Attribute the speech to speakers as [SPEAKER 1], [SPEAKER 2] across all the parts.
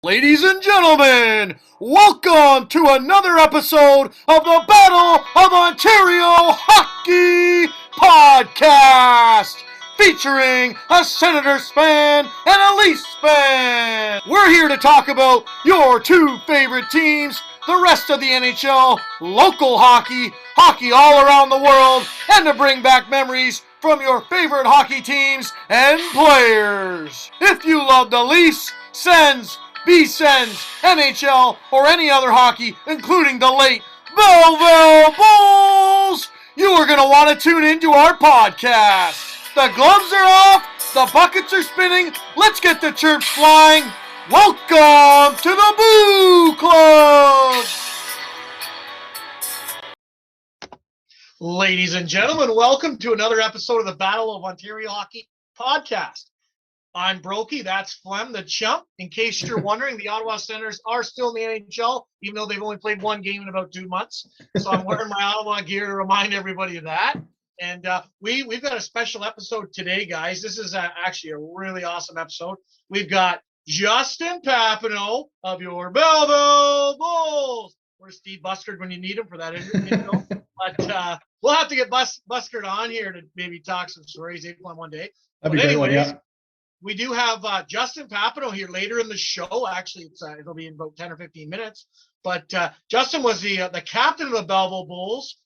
[SPEAKER 1] Ladies and gentlemen, welcome to another episode of the Battle of Ontario Hockey Podcast, featuring a Senators fan and a Leafs fan. We're here to talk about your two favorite teams, the rest of the NHL, local hockey, hockey all around the world, and to bring back memories from your favorite hockey teams and players. If you love the Leafs, Sens, B-Sens, NHL, or any other hockey, including the late Belleville Bulls, you are going to want to tune into our podcast. The gloves are off, the buckets are spinning, let's get the chirps flying. Welcome to the BOOclub! Ladies and gentlemen, welcome to another episode of the Battle of Ontario Hockey Podcast. I'm Broeks, that's Flem, the chump. In case you're wondering, the Ottawa Senators are still in the NHL, even though they've only played one game in about 2 months. So I'm wearing my Ottawa gear to remind everybody of that. And we've got a special episode today, guys. This is actually a really awesome episode. We've got Justin Papino of your Belleville Bulls. Where's Steve Buskard when you need him for that intro? But we'll have to get Buskard on here to maybe talk some stories one day.
[SPEAKER 2] That'd be great one, yeah.
[SPEAKER 1] We do have Justin Papino here later in the show. Actually, it'll be in about 10 or 15 minutes. But Justin was the captain of the Belleville Bulls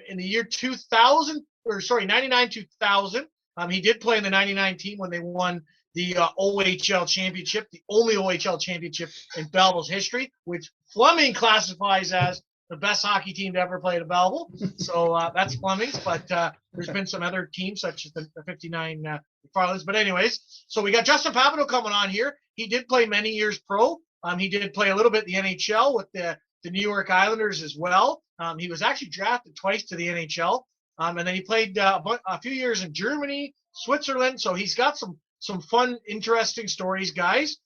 [SPEAKER 1] in the year 99-2000. He did play in the 99 team when they won the OHL Championship, the only OHL Championship in Belleville's history, which Fleming classifies as the best hockey team to ever play at Belleville. So that's Fleming's, but there's been some other teams such as the 59 Farlands. But anyways, so we got Justin Papino coming on here. He did play many years pro. He did play a little bit in the NHL with the New York Islanders as well. He was actually drafted twice to the NHL. And then he played a few years in Germany, Switzerland. So he's got some fun, interesting stories, guys.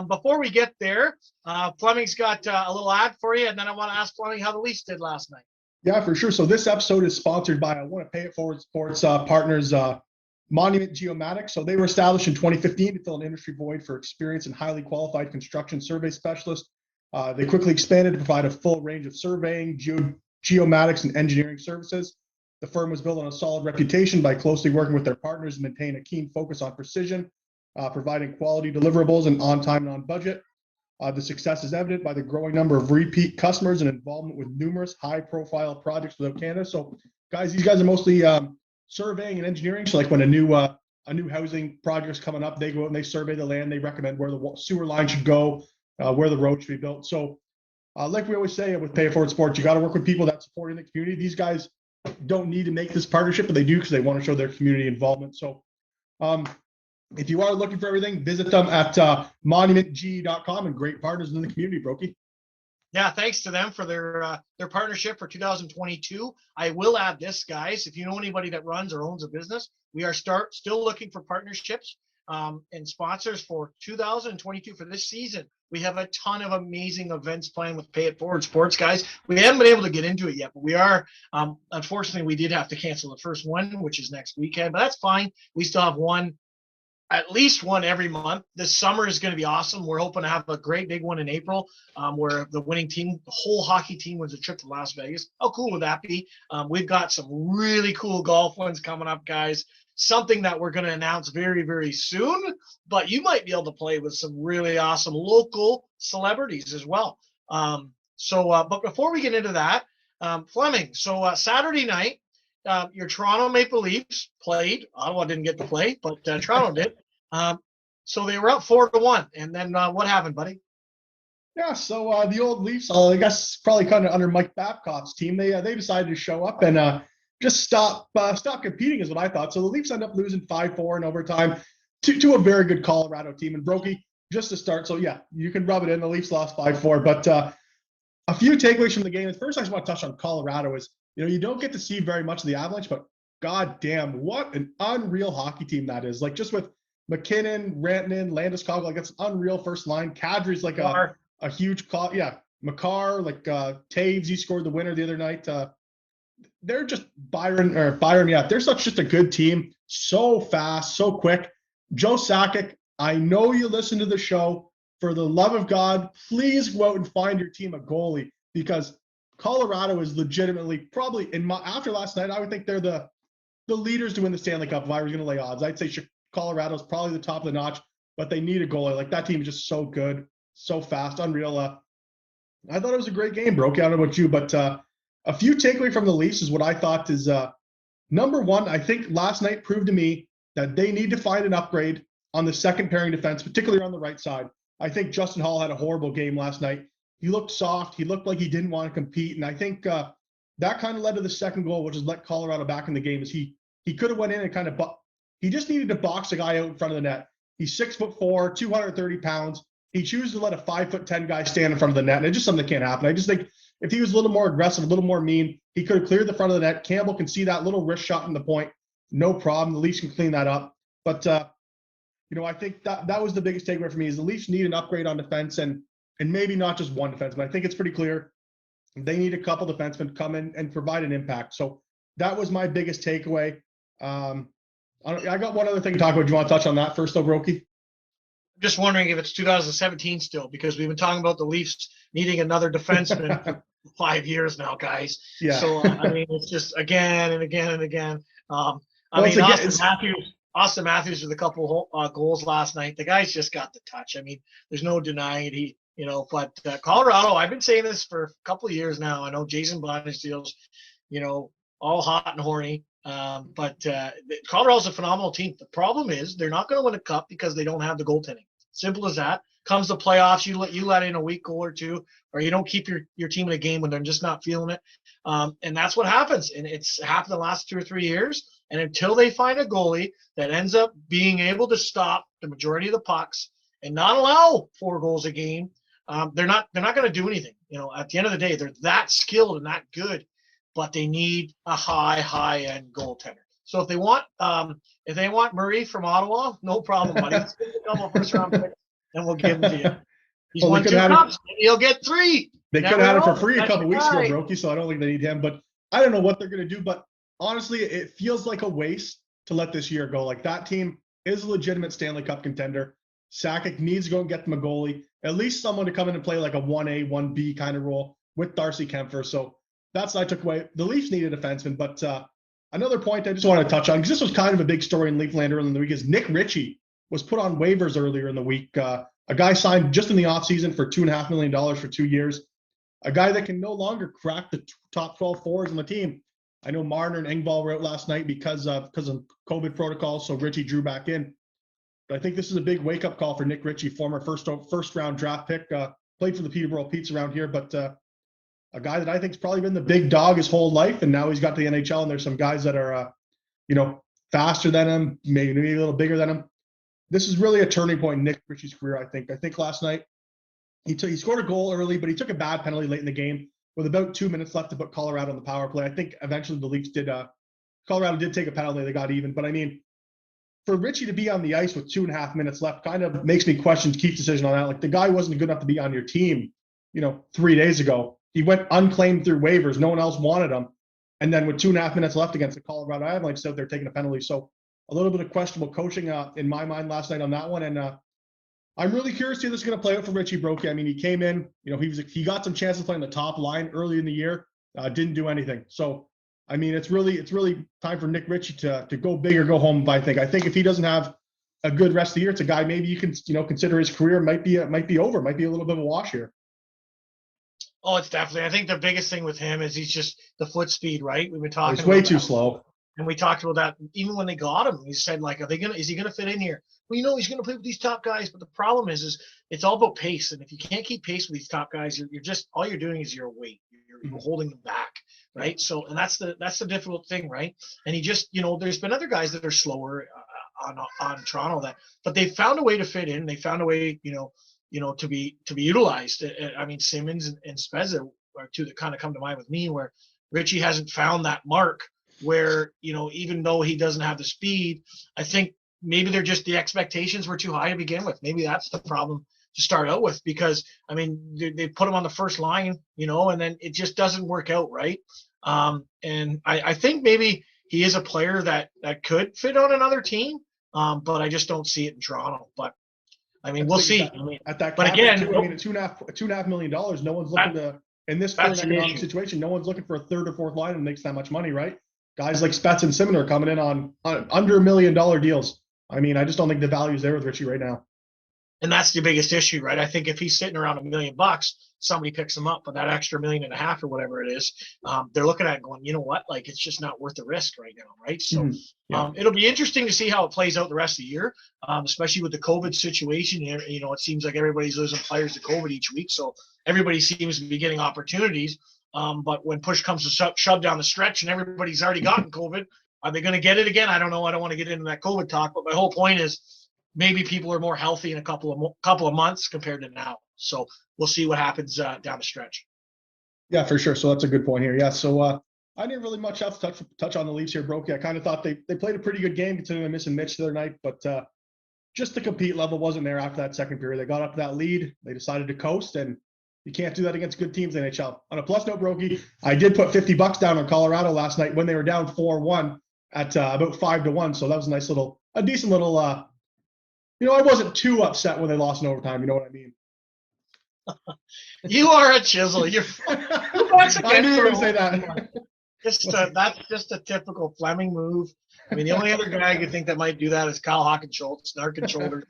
[SPEAKER 1] Before we get there, Fleming's got a little ad for you, and then I want to ask Fleming how the Leafs did last night.
[SPEAKER 2] Yeah, for sure. So this episode is sponsored by one of Pay It Forward Sports partners, Monument Geomatics. So they were established in 2015 to fill an industry void for experienced and highly qualified construction survey specialists. They quickly expanded to provide a full range of surveying, geomatics, and engineering services. The firm was built on a solid reputation by closely working with their partners and maintain a keen focus on precision, providing quality deliverables and on time and on budget. The success is evident by the growing number of repeat customers and involvement with numerous high-profile projects throughout Canada. So, guys, these guys are mostly surveying and engineering. So, like when a new housing project is coming up, they go out and they survey the land. They recommend where the sewer line should go, where the road should be built. So, like we always say with Pay It Forward Sports, you got to work with people that support in the community. These guys don't need to make this partnership, but they do because they want to show their community involvement. So, if you are looking for everything, visit them at monumentg.com, and great partners in the community, Broeks.
[SPEAKER 1] Yeah, thanks to them for their partnership for 2022. I will add this, guys. If you know anybody that runs or owns a business, we are still looking for partnerships and sponsors for 2022 for this season. We have a ton of amazing events planned with Pay It Forward Sports, guys. We haven't been able to get into it yet, but we are. Unfortunately, we did have to cancel the first one, which is next weekend, but that's fine. We still have at least one every month. This summer is going to be awesome. We're hoping to have a great big one in April where the winning team, the whole hockey team, wins a trip to Las Vegas. How cool would that be? We've got some really cool golf ones coming up, guys. Something that we're going to announce very, very soon, but you might be able to play with some really awesome local celebrities as well. But before we get into that, Fleming, so Saturday night, your Toronto Maple Leafs played. Ottawa didn't get to play, but Toronto did. So they were up 4-1. And then what happened, buddy?
[SPEAKER 2] Yeah, so the old Leafs, I guess probably kind of under Mike Babcock's team, they decided to show up and just stop competing is what I thought. So the Leafs end up losing 5-4 in overtime to a very good Colorado team. And Broeks, just to start, so yeah, you can rub it in. The Leafs lost 5-4, but a few takeaways from the game. First, I just want to touch on Colorado is, you don't get to see very much of the Avalanche, but goddamn, what an unreal hockey team that is. Like just with McKinnon, Rantanen, Landeskog, like it's an unreal first line. Kadri's like a huge call. Yeah, Makar, like Taves, he scored the winner the other night. They're just Byron. Yeah, they're just a good team. So fast, so quick. Joe Sakic, I know you listen to the show. for the love of God, please go out and find your team a goalie, because Colorado is legitimately probably after last night, I would think they're the leaders to win the Stanley Cup if I was going to lay odds. I'd say Colorado's probably the top of the notch, but they need a goalie. Like, that team is just so good, so fast, unreal. I thought it was a great game, Broke. I don't know about you, but a few takeaway from the Leafs is what I thought is number one. I think last night proved to me that they need to find an upgrade on the second pairing defense, particularly on the right side. I think Justin Hall had a horrible game last night. He looked soft. He looked like he didn't want to compete. And I think that kind of led to the second goal, which is let Colorado back in the game. Is he could have went in and kind of he just needed to box a guy out in front of the net. He's 6'4", 230 pounds. He chooses to let a 5'10" guy stand in front of the net. And it's just something that can't happen. I just think if he was a little more aggressive, a little more mean, he could have cleared the front of the net. Campbell can see that little wrist shot in the point. No problem. The Leafs can clean that up. But, I think that was the biggest takeaway for me, is the Leafs need an upgrade on defense, and maybe not just one defenseman. I think it's pretty clear they need a couple defensemen to come in and provide an impact. So that was my biggest takeaway. I got one other thing to talk about. Do you want to touch on that first, though, Brokey?
[SPEAKER 1] I'm just wondering if it's 2017 still, because we've been talking about the Leafs needing another defenseman for 5 years now, guys.
[SPEAKER 2] Yeah.
[SPEAKER 1] So, it's just again and again and again. Austin Matthews with a couple goals last night. The guy's just got the touch. I mean, there's no denying it. But Colorado, I've been saying this for a couple of years now. I know Jason Bonnesdeal's, all hot and horny. But Colorado's a phenomenal team. The problem is they're not going to win a cup because they don't have the goaltending. Simple as that. Comes the playoffs, you let in a weak goal or two, or you don't keep your team in a game when they're just not feeling it. And that's what happens. And it's happened the last 2 or 3 years. And until they find a goalie that ends up being able to stop the majority of the pucks and not allow 4 goals a game, they're not going to do anything. At the end of the day, they're that skilled and that good, but they need a high-end goaltender. So if they want Murray from Ottawa, no problem, buddy. Let's get a first-round pick, and we'll give him to you. He's won 2 cups. He'll get 3.
[SPEAKER 2] They could have had him for free a couple weeks ago, Brokey, so I don't think they need him. But I don't know what they're going to do. But honestly, it feels like a waste to let this year go. Like, that team is a legitimate Stanley Cup contender. Sakic needs to go and get them a goalie, at least someone to come in and play like a 1A, 1B kind of role with Darcy Kempfer. So that's what I took away. The Leafs need a defenseman. But another point I just want to touch on, because this was kind of a big story in Leafland earlier in the week, is Nick Ritchie was put on waivers earlier in the week. A guy signed just in the offseason for $2.5 million for 2 years. A guy that can no longer crack the top 12 forwards on the team. I know Marner and Engvall were out last night because of COVID protocols, so Ritchie drew back in. But I think this is a big wake-up call for Nick Ritchie, former first-round draft pick, played for the Peterborough Petes around here, but a guy that I think has probably been the big dog his whole life, and now he's got the NHL, and there's some guys that are, faster than him, maybe a little bigger than him. This is really a turning point in Nick Ritchie's career, I think. I think last night he scored a goal early, but he took a bad penalty late in the game with about 2 minutes left to put Colorado on the power play. I think eventually the Leafs Colorado did take a penalty. They got even. But, I mean, for Ritchie to be on the ice with 2.5 minutes left kind of makes me question Keith's decision on that. Like, the guy wasn't good enough to be on your team, 3 days ago. He went unclaimed through waivers. No one else wanted him. And then with 2.5 minutes left against the Colorado Avalanche, they're taking a penalty. So a little bit of questionable coaching in my mind last night on that one. And I'm really curious to see this is going to play out for Ritchie Brokey. I mean, he came in, he got some chances playing the top line early in the year, didn't do anything. So, I mean, it's really time for Nick Ritchie to go big or go home. I think if he doesn't have a good rest of the year, it's a guy maybe you can, consider his career might be over, might be a little bit of a wash here.
[SPEAKER 1] Oh, it's definitely. I think the biggest thing with him is he's just the foot speed, right? We've been talking.
[SPEAKER 2] He's way too slow.
[SPEAKER 1] And we talked about that even when they got him. He said, like, is he gonna fit in here? Well, he's gonna play with these top guys, but the problem is it's all about pace. And if you can't keep pace with these top guys, you're just all you're doing is you're weight. You're holding them back, right? So, and that's the difficult thing, right? And he just, there's been other guys that are slower on Toronto but they found a way to fit in. They found a way, to be utilized. I mean, Simmons and Spezza are two that kind of come to mind with me, where Ritchie hasn't found that mark where, even though he doesn't have the speed, I think maybe the expectations were too high to begin with. Maybe that's the problem to start out with, because, I mean, they put him on the first line, and then it just doesn't work out, right? And I think maybe he is a player that could fit on another team, but I just don't see it in Toronto. But I mean, we'll see.
[SPEAKER 2] At that
[SPEAKER 1] but
[SPEAKER 2] cap
[SPEAKER 1] again,
[SPEAKER 2] too, I mean, $2.5 million. No one's looking to, in this current economic situation, no one's looking for a third or fourth line and makes that much money, right? Guys like Spets and Simon are coming in on under $1 million deals. I mean, I just don't think the value's there with Richie right now.
[SPEAKER 1] And that's the biggest issue, right? I think if he's sitting around $1 million, somebody picks him up, but that extra $1.5 million or whatever it is, they're looking at it going, you know what? Like, it's just not worth the risk right now, right? So it'll be interesting to see how it plays out the rest of the year, especially with the COVID situation. You know, it seems like everybody's losing players to COVID each week, so everybody seems to be getting opportunities. But when push comes to shove down the stretch and everybody's already gotten COVID, are they going to get it again? I don't know. I don't want to get into that COVID talk, but my whole point is maybe people are more healthy in a couple of months compared to now. So we'll see what happens down the stretch.
[SPEAKER 2] Yeah, for sure. So that's a good point here. Yeah. So I didn't really much else to touch on the Leafs here, Broke. I kind of thought they played a pretty good game considering they're missing Mitch the other night, but just the compete level wasn't there after that second period. They got up to that lead. They decided to coast, and you can't do that against good teams in the NHL. On a plus note, Brokey, I did put $50 down on Colorado last night when they were down 4-1 at about 5-1. So that was a decent little, I wasn't too upset when they lost in overtime. You know what I mean?
[SPEAKER 1] You are a chisel. You're
[SPEAKER 2] I knew you were going to say that.
[SPEAKER 1] That's just a typical Fleming move. I mean, the only other guy I could think that might do that is Kyle Hawkenschultz, snarking shoulders,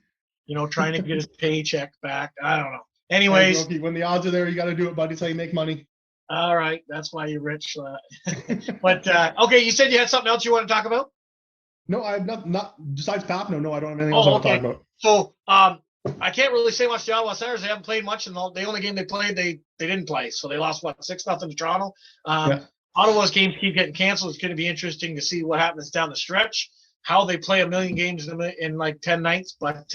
[SPEAKER 1] trying to get his paycheck back. I don't know. Anyways,
[SPEAKER 2] hey, when the odds are there, you got to do it, buddy. That's how you make money.
[SPEAKER 1] All right, that's why you're rich. But okay, you said you had something else you want to talk about?
[SPEAKER 2] No, I have not besides Papano. No, I don't have anything else I want to talk about.
[SPEAKER 1] So I can't really say much to the Ottawa Senators. They haven't played much, and the only game they played, they didn't play. So they lost 6-0 to Toronto. Ottawa's games keep getting canceled. It's going to be interesting to see what happens down the stretch. How they play 1 million games in like 10 nights, but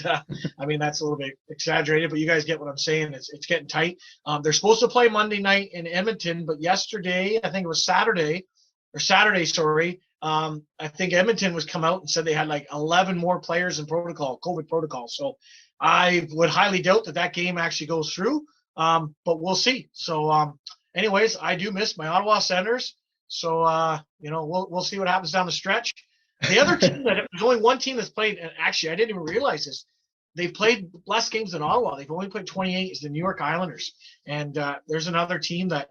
[SPEAKER 1] I mean that's a little bit exaggerated. But you guys get what I'm saying. It's getting tight. They're supposed to play Monday night in Edmonton, but yesterday, I think it was Saturday, sorry. I think Edmonton was come out and said they had like 11 more players in COVID protocol. So I would highly doubt that game actually goes through. But we'll see. So anyways, I do miss my Ottawa Senators. So we'll see what happens down the stretch. The other team there's only one team that's played, and actually I didn't even realize this. They've played less games than Ottawa. They've only played 28. Is the New York Islanders, and there's another team that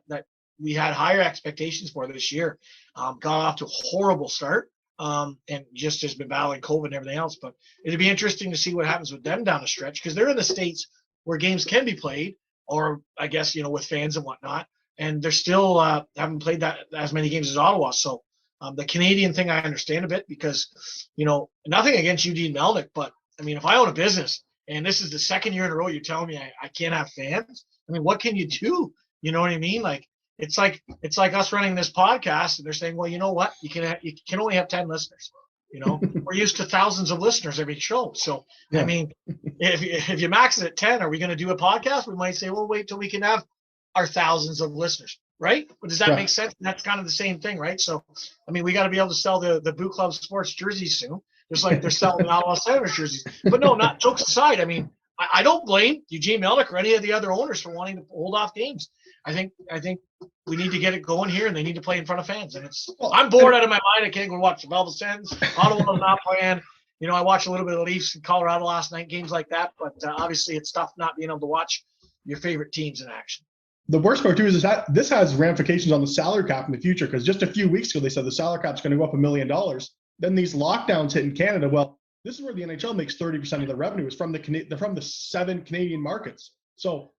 [SPEAKER 1] we had higher expectations for this year. Got off to a horrible start, and just has been battling COVID and everything else. But it'd be interesting to see what happens with them down the stretch because they're in the states where games can be played, or I guess with fans and whatnot, and they're still haven't played that as many games as Ottawa. So. The Canadian thing I understand a bit because, nothing against Eugene Melnyk, but I mean, if I own a business and this is the second year in a row you're telling me I can't have fans, I mean, what can you do? You know what I mean? Like it's like us running this podcast and they're saying, well, you know what? You can only have 10 listeners. We're used to thousands of listeners every show. So, yeah. I mean, if you max it at 10, are we going to do a podcast? We might say, well, wait till we can have our thousands of listeners. Right? But does that make sense? That's kind of the same thing, right? So, I mean, we got to be able to sell the BOOclub sports jerseys soon, just like they're selling the Ottawa Senators jerseys. But no, not jokes aside. I mean, I don't blame Eugene Melnyk or any of the other owners for wanting to hold off games. I think we need to get it going here, and they need to play in front of fans. And I'm bored out of my mind. I can't go watch the Belleville Sens. Ottawa's not playing. I watched a little bit of the Leafs in Colorado last night, games like that. But obviously, it's tough not being able to watch your favorite teams in action.
[SPEAKER 2] The worst part, too, is that this has ramifications on the salary cap in the future because just a few weeks ago, they said the salary cap is going to go up $1 million. Then these lockdowns hit in Canada. Well, this is where the NHL makes 30% of the revenue is from the 7 Canadian markets. So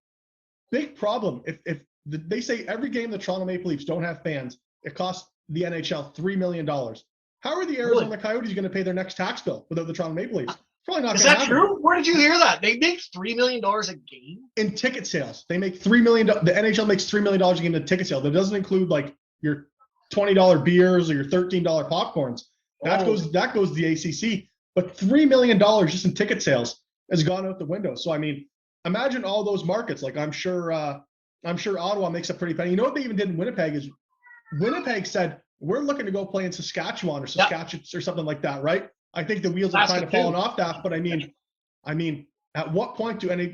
[SPEAKER 2] big problem. If they say every game the Toronto Maple Leafs don't have fans, it costs the NHL $3 million. How are the Arizona Coyotes going to pay their next tax bill without the Toronto Maple Leafs? Probably not. Is that
[SPEAKER 1] true? Where did you hear that? They make $3 million a game
[SPEAKER 2] in ticket sales. They make $3 million. The NHL makes $3 million a game in ticket sales. That doesn't include like your $20 beers or your $13 popcorns. That goes to the ACC. But $3 million just in ticket sales has gone out the window. So I mean, imagine all those markets. Like I'm sure Ottawa makes a pretty penny. You know what they even did in Winnipeg is Winnipeg said we're looking to go play in Saskatchewan or Saskatchewan or something like that, right? I think the wheels have kind of fallen off that, but I mean, at what point do any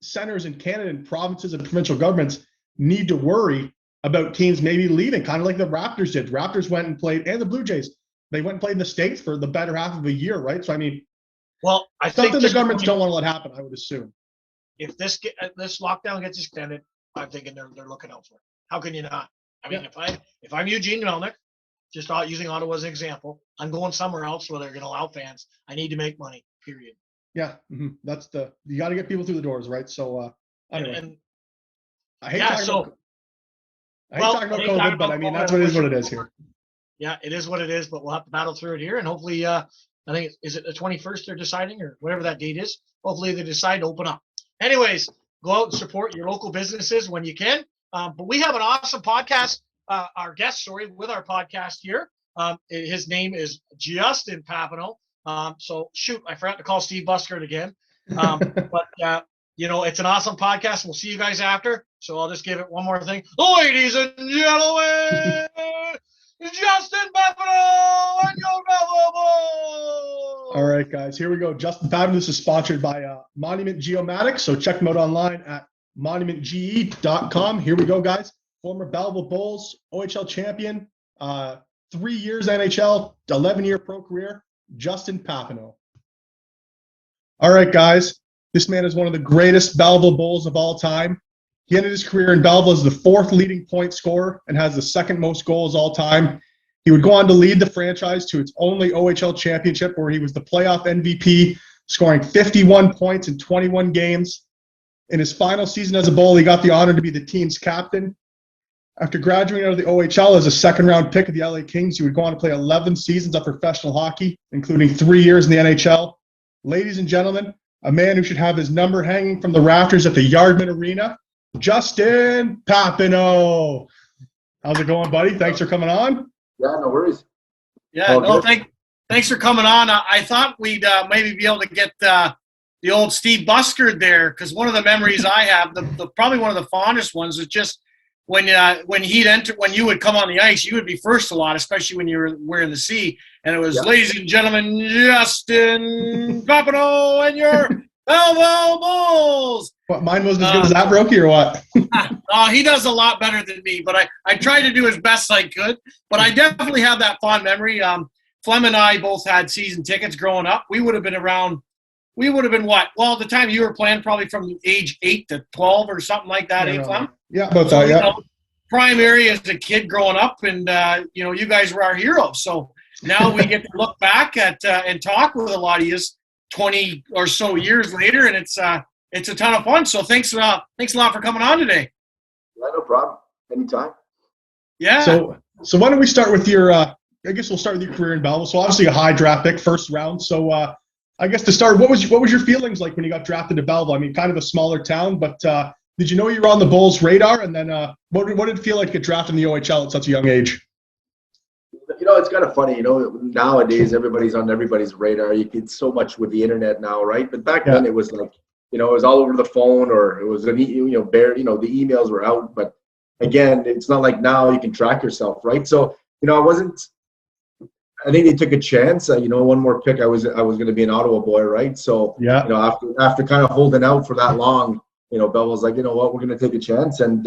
[SPEAKER 2] centers in Canada and provinces and provincial governments need to worry about teams maybe leaving, kind of like the Raptors did? Raptors went and played, and the Blue Jays. They went and played in the States for the better half of a year, right? So I mean,
[SPEAKER 1] Well, I think
[SPEAKER 2] Something the governments don't want to let happen, I would assume.
[SPEAKER 1] if this lockdown gets extended, I'm thinking they're looking elsewhere. How can you not? I mean, if I'm Eugene Melnick, just using Ottawa as an example, I'm going somewhere else where they're going to allow fans. I need to make money. Period.
[SPEAKER 2] Yeah, that's you got to get people through the doors, right? So anyway,
[SPEAKER 1] And
[SPEAKER 2] I hate talking about COVID, but I mean that's what it is here.
[SPEAKER 1] Yeah, it is what it is, but we'll have to battle through it here, and hopefully, I think is it the 21st they're deciding or whatever that date is. Hopefully, they decide to open up. Anyways, go out and support your local businesses when you can. But we have an awesome podcast. Our guest, with our podcast here. His name is Justin Papino. So shoot, I forgot to call Steve Buskard again. But it's an awesome podcast. We'll see you guys after. So I'll just give it one more thing. Ladies and gentlemen, Justin Papino and your Belleville Bulls.
[SPEAKER 2] All right, guys, here we go. Justin Papino. This is sponsored by Monument Geomatics. So check them out online at monumentge.com. Here we go, guys. Former Belleville Bulls, OHL champion, 3 years NHL, 11-year pro career, Justin Papineau. All right, guys. This man is one of the greatest Belleville Bulls of all time. He ended his career in Belleville as the 4th leading point scorer and has the 2nd most goals all time. He would go on to lead the franchise to its only OHL championship, where he was the playoff MVP, scoring 51 points in 21 games. In his final season as a Bull, he got the honor to be the team's captain. After graduating out of the OHL as a 2nd-round pick of the LA Kings, he would go on to play 11 seasons of professional hockey, including 3 years in the NHL. Ladies and gentlemen, a man who should have his number hanging from the rafters at the Yardman Arena, Justin Papineau. How's it going, buddy? Thanks for coming on.
[SPEAKER 3] Yeah, no worries.
[SPEAKER 1] Yeah, thanks for coming on. I thought we'd maybe be able to get the old Steve Buskard there, because one of the memories I have, probably one of the fondest ones, is just when he'd enter, when you would come on the ice, you would be first a lot, especially when you were wearing the C, and it was, ladies and gentlemen, Justin Papano and your Belleville Bulls.
[SPEAKER 2] What, mine wasn't as good as that, Brokey, or what?
[SPEAKER 1] He does a lot better than me, but I tried to do as best I could. But I definitely have that fond memory. Flem and I both had season tickets growing up. We would have been around. We would have been what? Well, at the time you were playing, probably from age 8 to 12 or something like that, Flem?
[SPEAKER 2] Yeah, about that, yeah.
[SPEAKER 1] Primary as a kid growing up, and you guys were our heroes. So now we get to look back at and talk with a lot of you 20 or so years later, and it's a ton of fun. So thanks a lot for coming on today.
[SPEAKER 3] Yeah, no problem. Anytime.
[SPEAKER 1] Yeah.
[SPEAKER 2] So why don't we start with your? I guess we'll start with your career in Belleville. So obviously a high draft pick, 1st round. So I guess to start, what was your feelings like when you got drafted to Belleville? I mean, kind of a smaller town, but did you know you were on the Bulls' radar? And then what did it feel like to get drafted in the OHL at such a young age?
[SPEAKER 3] It's kind of funny. Nowadays everybody's on everybody's radar. You get so much with the internet now, right? But back then it was like, it was all over the phone, or it was the emails were out. But again, it's not like now you can track yourself, right? So I think they took a chance. One more pick, I was going to be an Ottawa boy, right? So after kind of holding out for that long, Bell was like, you know what, we're going to take a chance, and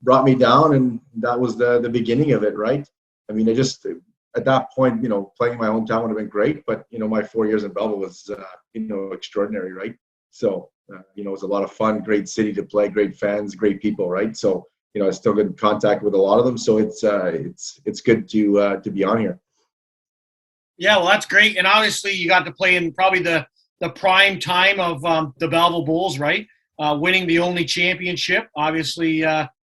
[SPEAKER 3] brought me down, and that was the beginning of it, right? I mean, at that point, playing in my hometown would have been great, but my 4 years in Belleville was extraordinary, right? So it was a lot of fun, great city to play, great fans, great people, right? So I still get in contact with a lot of them, so it's good to be on here.
[SPEAKER 1] Yeah, well, that's great, and obviously you got to play in probably the prime time of the Belleville Bulls, right? Winning the only championship. Obviously,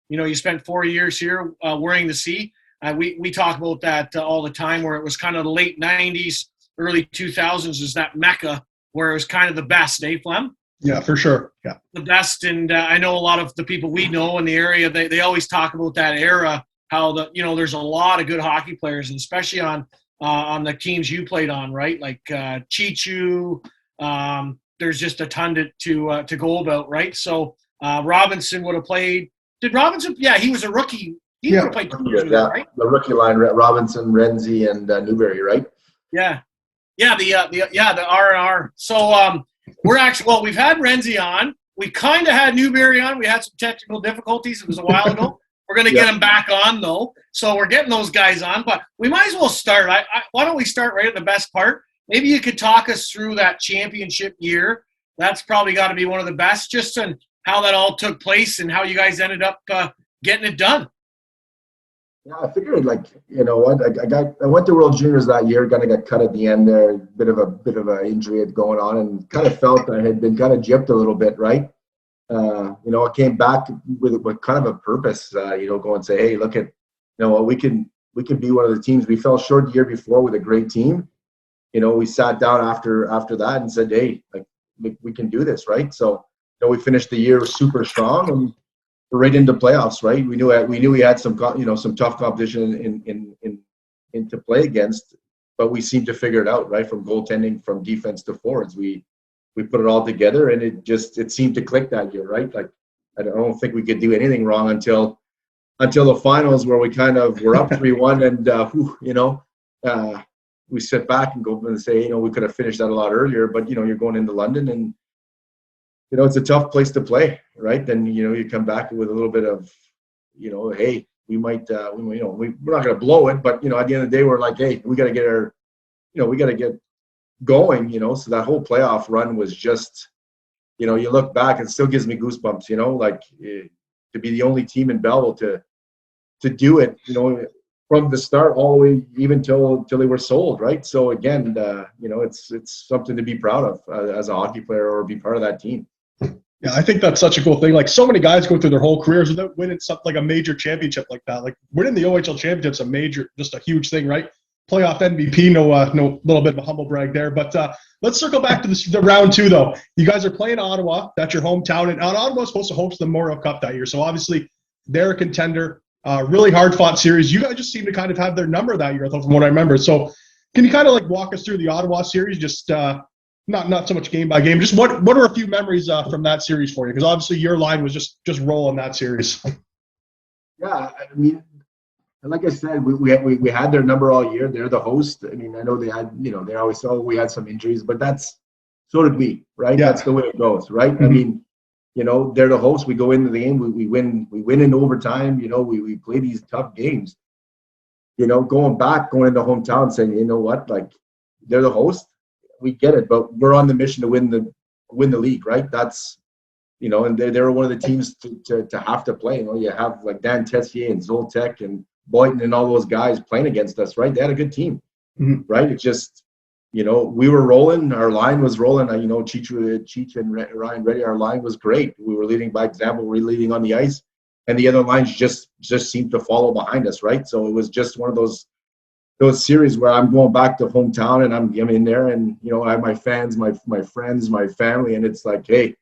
[SPEAKER 1] you spent 4 years here wearing the C. We talk about that all the time, where it was kind of the late 90s, early 2000s is that mecca where it was kind of the best, Flem?
[SPEAKER 2] Yeah, for sure. Yeah,
[SPEAKER 1] the best. And I know a lot of the people we know in the area, they always talk about that era, how there's a lot of good hockey players, and especially on the teams you played on, right? Like Chichu. There's just a ton to go about, right? So Robinson would have played. Did Robinson? Yeah, he was a rookie. He would have played 2 years ago, right?
[SPEAKER 3] The rookie line: Robinson, Renzi, and Newberry, right?
[SPEAKER 1] Yeah, the R&R. So we've had Renzi on. We kind of had Newberry on. We had some technical difficulties. It was a while ago. We're going to get him back on, though. So we're getting those guys on. But we might as well start. Why don't we start right at the best part?
[SPEAKER 4] maybe you could talk us through that championship year. That's probably got to be one of the best, just on how that all took place and how you guys ended up getting it done.
[SPEAKER 3] Yeah, I figured, like, you know what, I went to World Juniors that year, kind of got cut at the end there, bit of a injury had going on, and kind of felt I had been kind of gypped a little bit, right? You know, I came back with kind of a purpose, you know, go and say, hey, look at, you know what, we can be one of the teams. We fell short the year before with a great team. You know, we sat down after that and said, hey, like, we can do this, right? So, you know, we finished the year super strong and we're right into playoffs, right? We knew we had some tough competition in to play against, but we seemed to figure it out, right? From goaltending, from defense to forwards, we put it all together, and it seemed to click that year, right? Like, I don't think we could do anything wrong until the finals, where we kind of were up 3-1, and you know, we sit back and go and say, you know, we could have finished that a lot earlier, but you know, you're going into London, and you know, it's a tough place to play, right? Then, you know, you come back with a little bit of, you know, hey, we might, you know, we're not going to blow it, but, you know, at the end of the day, we're like, hey, we got to get going, you know. So that whole playoff run was just, you know, you look back, it still gives me goosebumps, you know, like to be the only team in Belleville to do it, you know, from the start all the way even till they were sold, right? So again, you know, it's something to be proud of as a hockey player, or be part of that team.
[SPEAKER 2] Yeah, I think that's such a cool thing. Like, so many guys go through their whole careers without winning something like a major championship like that. Like, winning the OHL championship's just a huge thing, right? Playoff MVP, no little bit of a humble brag there. But let's circle back to the round two, though. You guys are playing Ottawa. That's your hometown, and Ottawa's supposed to host the Memorial Cup that year. So obviously, they're a contender. Really hard-fought series. You guys just seem to kind of have their number that year, I thought, from what I remember. So, can you kind of like walk us through the Ottawa series? Just not so much game by game. Just what are a few memories from that series for you? Because obviously your line was just rolling that series.
[SPEAKER 3] Yeah, I mean, like I said, we had their number all year. They're the host. I mean, I know they had, you know, they always saw we had some injuries, but so did we, right? Yeah. That's the way it goes, right? Mm-hmm. I mean, you know, they're the host. We go into the game, we win in overtime. You know, we play these tough games. You know, going into hometown, saying, you know what, like, they're the host. We get it, but we're on the mission to win the league, right? That's, you know, and they're one of the teams to have to play. You know, you have like Dan Tessier and Zoltek and Boynton and all those guys playing against us, right? They had a good team, mm-hmm. right? It just, you know, we were rolling. Our line was rolling. You know, Cheech and Ryan Reddy, our line was great. We were leading by example. We were leading on the ice, and the other lines just seemed to follow behind us, right? So it was just one of those series where I'm going back to hometown, and I'm in there, and you know, I have my fans, my friends, my family, and it's like, hey,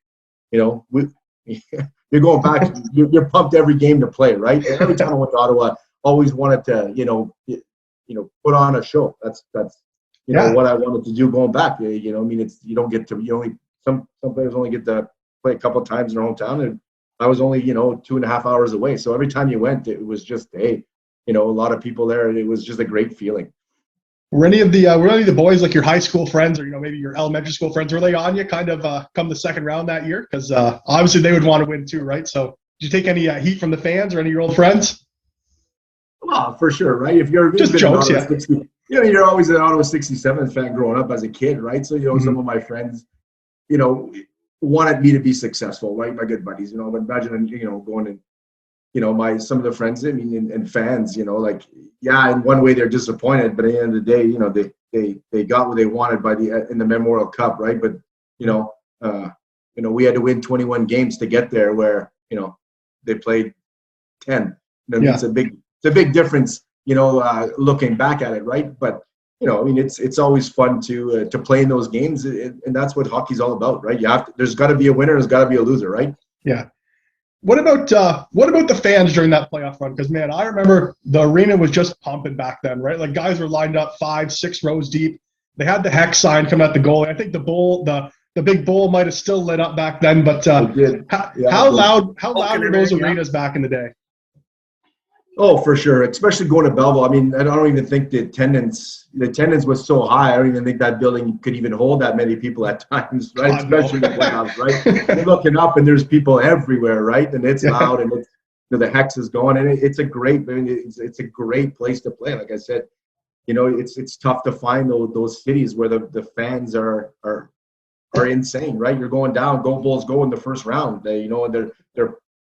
[SPEAKER 3] you know, you're going back. You're pumped every game to play, right? And every time I went to Ottawa, always wanted to, you know, put on a show. That's you know what I wanted to do going back. You know, I mean, some players only get to play a couple of times in their hometown, and I was only, you know, 2.5 hours away. So every time you went, it was just, hey, you know, a lot of people there, and it was just a great feeling.
[SPEAKER 2] Were any of the boys, like your high school friends, or, you know, maybe your elementary school friends, were they on you kind of come the second round that year? Because obviously they would want to win too, right? So did you take any heat from the fans or any of your old friends?
[SPEAKER 3] Well, for sure, right? If you're
[SPEAKER 2] just jokes, yeah.
[SPEAKER 3] 60, you know, you're always an Ottawa 67 fan growing up as a kid, right? So, you know, mm-hmm. some of my friends, you know, wanted me to be successful, right? My good buddies, you know, but imagine, you know, going and, you know, some of the friends, I mean, and fans, you know, like, yeah, in one way they're disappointed, but at the end of the day, you know, they got what they wanted in the Memorial Cup, right? But, you know, we had to win 21 games to get there, where, you know, they played 10. You know, yeah. It's a big difference, you know, looking back at it, right? But, you know, I mean, it's always fun to play in those games, and that's what hockey's all about, right? There's got to be a winner, there's got to be a loser, right?
[SPEAKER 2] Yeah. What about the fans during that playoff run? Because, man, I remember the arena was just pumping back then, right? Like, guys were lined up 5-6 rows deep. They had the hex sign coming at the goalie. I think the big bull might have still lit up back then. But how loud were those arenas back in the day?
[SPEAKER 3] Oh, for sure, especially going to Belleville. I mean, I don't even think the attendance was so high. I don't even think that building could even hold that many people at times, right? God, especially no. The playoffs, right? You're looking up and there's people everywhere, right? And it's loud, and it's, you know, the hex is going, and it's a great place to play. Like I said, it's tough to find those cities where the fans are insane, right? You're going down, Go Bulls go in the first round.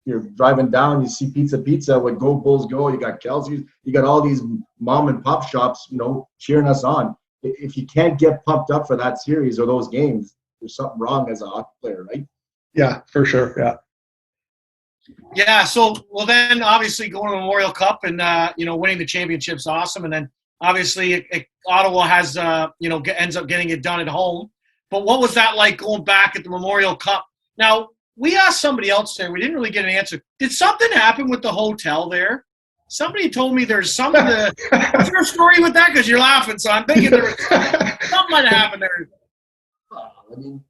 [SPEAKER 3] You're driving down, you see pizza with Go Bulls go. You got Kelsey's, you got all these mom and pop shops, cheering us on. If you can't get pumped up for that series or those games, there's something wrong as a hockey player, right?
[SPEAKER 2] Yeah, for sure. Yeah.
[SPEAKER 4] Yeah. So, well, then obviously going to the Memorial Cup and winning the championship's awesome, and then obviously Ottawa has ends up getting it done at home. But what was that like going back at the Memorial Cup? Now, we asked somebody else there. We didn't really get an answer. Did something happen with the hotel there? Somebody told me there's something. What's your story with that? Because you're laughing, so I'm thinking there was something might have happened there.
[SPEAKER 3] I mean,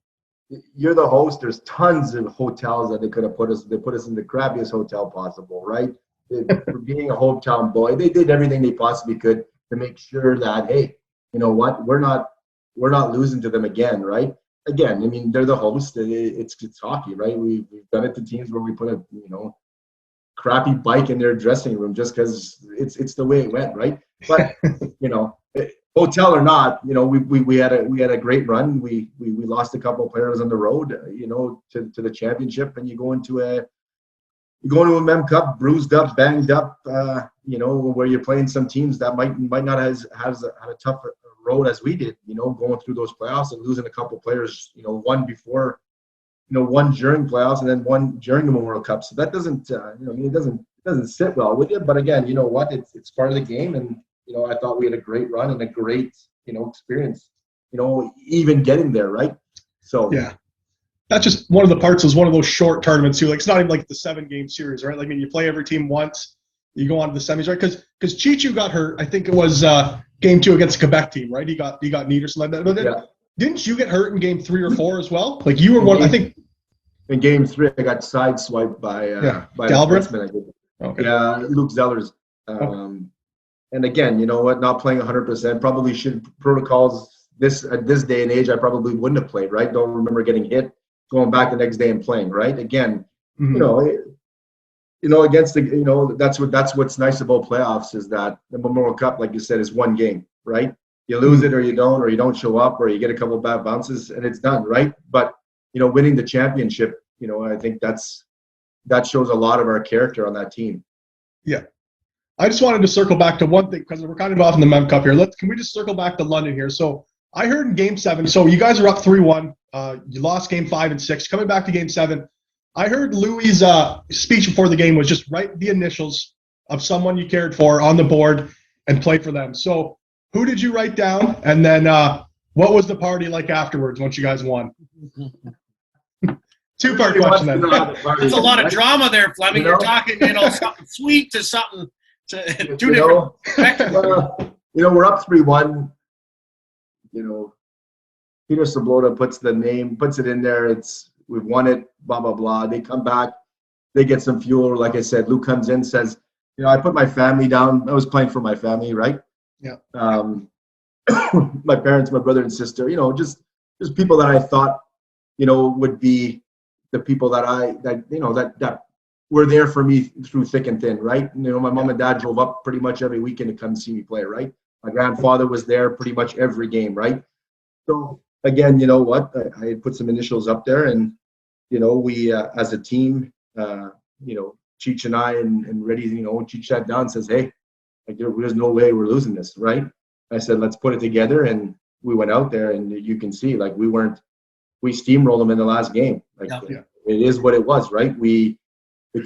[SPEAKER 3] you're the host. There's tons of hotels that they could have put us. They put us in the crappiest hotel possible, right? For being a hometown boy, they did everything they possibly could to make sure that, hey, you know what, we're not losing to them again, right? Again, I mean, they're the host. It's hockey, right? We've done it to teams where we put a crappy bike in their dressing room just because it's the way it went, right? But hotel or not, we had a great run. We lost a couple of players on the road, to the championship, and you go into a Mem Cup bruised up, banged up, where you're playing some teams that might not have had a tough road as we did, going through those playoffs and losing a couple of players, one before, one during playoffs and then one during the Memorial Cup. So that doesn't, it doesn't sit well with you. But again, you know what? It's part of the game, and I thought we had a great run and a great, experience, even getting there, right? So
[SPEAKER 2] yeah. That's just one of the parts. Is one of those short tournaments too. Like it's not even like the 7-game series, right? Like, I mean, you play every team once, you go on to the semis, right? Because Chichu got hurt. I think it was game 2 against the Quebec team, right? He got knee or something like that. But then, didn't you get hurt in game 3 or 4 as well? Like you were one. I think
[SPEAKER 3] in game 3, I got sideswiped by
[SPEAKER 2] Galbraith.
[SPEAKER 3] Okay. Yeah, Luke Zellers. And again, you know what? Not playing 100%. Probably should protocols at this day and age. I probably wouldn't have played. Right? Don't remember getting hit, going back the next day and playing. Right? Again, against the, that's what's nice about playoffs is that the Memorial Cup, like you said, is one game. Right? You lose it or you don't show up or you get a couple of bad bounces and it's done. Right? But winning the championship, I think that shows a lot of our character on that team.
[SPEAKER 2] Yeah. I just wanted to circle back to one thing because we're kind of off in the Mem Cup here. Can we just circle back to London here? So I heard in game 7, so you guys are up 3-1. You lost game 5 and 6. Coming back to game 7, I heard Louis' speech before the game was just write the initials of someone you cared for on the board and play for them. So who did you write down? And then what was the party like afterwards once you guys won? 2-part question then.
[SPEAKER 4] That's a lot of drama there, Fleming. You're talking, something sweet to something. Two different.
[SPEAKER 3] We're up 3-1. Peter Sablota puts it in there. We've won it. Blah blah blah. They come back. They get some fuel. Like I said, Luke comes in, says, I put my family down. I was playing for my family, right?
[SPEAKER 2] Yeah.
[SPEAKER 3] My parents, my brother and sister. Just people that I thought, would be the people that were there for me through thick and thin, right? My mom and dad drove up pretty much every weekend to come see me play, right? My grandfather was there pretty much every game, right? So again, you know what? I had put some initials up there, and we as a team, Cheech and I and Reddy, Cheech sat down and says, hey, there's no way we're losing this, right? I said, let's put it together, and we went out there, and you can see, like, we steamrolled them in the last game. Like, it is what it was, right? We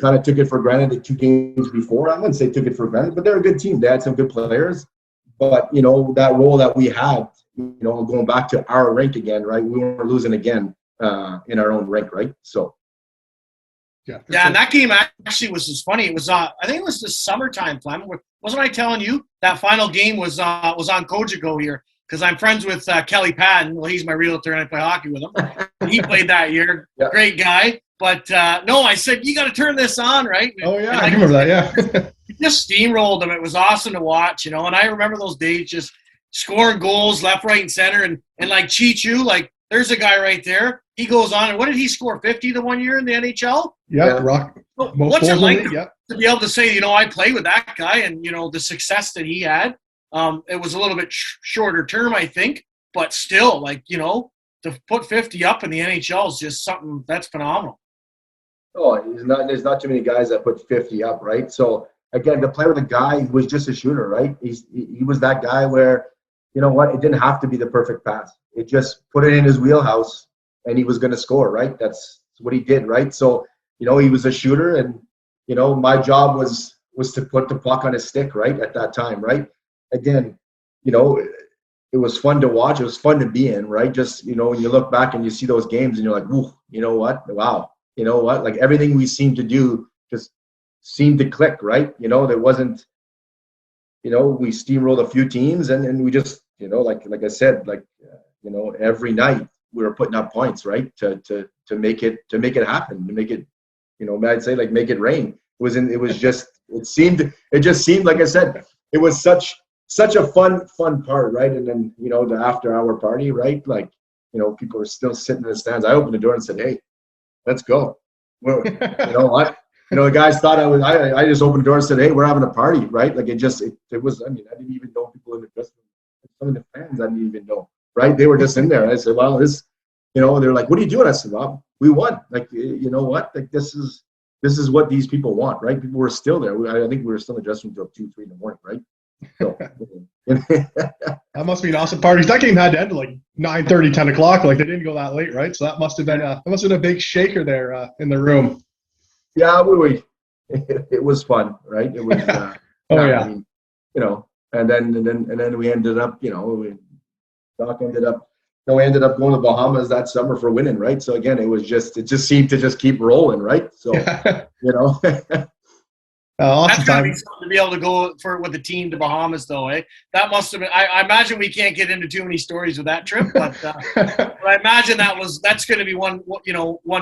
[SPEAKER 3] kind of took it for granted the 2 games before. I wouldn't say took it for granted, but they're a good team. They had some good players. But, that role that we had, going back to our rink again, right? We weren't losing again in our own rink, right? So.
[SPEAKER 4] Yeah, and that game actually was just funny. It was, I think it was the summertime, Flem. Wasn't I telling you that final game was on Cogeco here? Because I'm friends with Kelly Patton. Well, he's my realtor, and I play hockey with him. He played that year. Yeah. Great guy. But, no, I said, you got to turn this on, right?
[SPEAKER 2] Oh, yeah, I remember that, yeah.
[SPEAKER 4] Just steamrolled them. It was awesome to watch, and I remember those days just scoring goals left, right, and center. And like Chichu, like, there's a guy right there. He goes on, and what did he score, 50 the one year in the NHL?
[SPEAKER 2] Yeah. Rock.
[SPEAKER 4] What's it like to be able to say, I play with that guy and, the success that he had? It was a little bit shorter term, I think, but still, like, you know, to put 50 up in the NHL is just something that's phenomenal.
[SPEAKER 3] Oh, there's not too many guys that put 50 up, right? So again, to play with a guy who was just a shooter, right? He was that guy where, you know what, it didn't have to be the perfect pass. It just put it in his wheelhouse and he was going to score, right? That's what he did, right? So, you know, he was a shooter, and, you know, my job was to put the puck on his stick, right, at that time, right? Again, you know, it was fun to watch. It was fun to be in, right? Just, you know, when you look back and you see those games and you're like, ooh, you know what? Wow. You know what? Like, everything we seemed to do just seemed to click, right? You know, there wasn't, you know, we steamrolled a few teams and we just, you know, like I said, like, you know, every night we were putting up points, right? To make it happen, to make it, you know, I'd say, like, make it rain. It just seemed, like I said, it was such a fun part, right? And then, you know, the after hour party, right? Like, you know, people are still sitting in the stands. I opened the door and said, hey, let's go. Well, you know what? You know, the guys thought I just opened the door and said, hey, we're having a party, right? Like, it was, I mean, I didn't even know people in the dressing room. Some of the fans I didn't even know, right? They were just in there. I said, well, this, you know, they're like, what are you doing? I said, well, we won. Like, you know what? Like, this is what these people want, right? People were still there. I think we were still in the dressing room until 2-3 in the morning, right? So,
[SPEAKER 2] that must be an awesome party. That game had to end at like 9:30, 10 o'clock. Like, they didn't go that late, right? So that must have been a big shaker there in the room.
[SPEAKER 3] Yeah, it was fun, right? It was.
[SPEAKER 2] Yeah.
[SPEAKER 3] I mean, you know, and then we ended up, you know, we ended up going to the Bahamas that summer for winning, right? So again, it just seemed to just keep rolling, right? So, you know.
[SPEAKER 2] Awesome
[SPEAKER 4] That's gotta
[SPEAKER 2] time
[SPEAKER 4] be something to be able to go with the team to Bahamas, though, eh? That must have been. I imagine we can't get into too many stories with that trip, but I imagine that's going to be one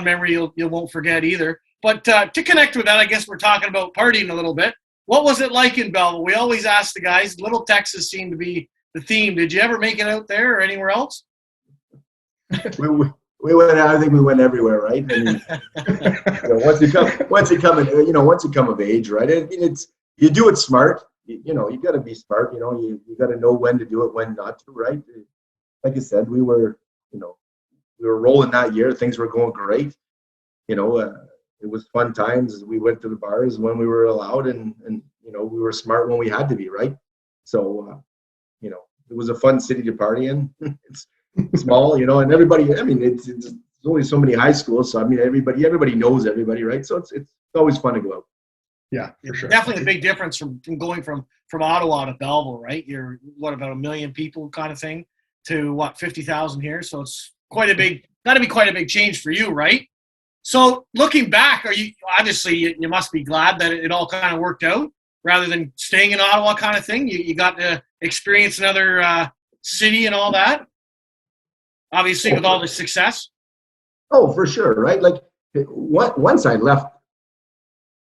[SPEAKER 4] memory you won't forget either. But to connect with that, I guess we're talking about partying a little bit. What was it like in Belleville? We always ask the guys. Little Texas seemed to be the theme. Did you ever make it out there or anywhere else?
[SPEAKER 3] We went. I think we went everywhere, right? I mean, you know, once you come of age, right? I mean, you do it smart. You know, you got to be smart. You know, you got to know when to do it, when not to, right? Like I said, we were rolling that year. Things were going great. You know, it was fun times. We went to the bars when we were allowed, and you know, we were smart when we had to be, right? So, you know, it was a fun city to party in. It's small, you know, and everybody. I mean, it's only so many high schools, so I mean, everybody knows everybody, right? So it's always fun to go out.
[SPEAKER 2] Yeah, for sure.
[SPEAKER 4] Definitely a big difference from going from Ottawa to Belleville, right? You're about 1 million people kind of thing to 50,000 here, so it's got to be quite a big change for you, right? So looking back, you must be glad that it all kind of worked out rather than staying in Ottawa kind of thing. You got to experience another city and all that. Obviously, with all the success.
[SPEAKER 3] Oh, for sure, right? Like, once I left,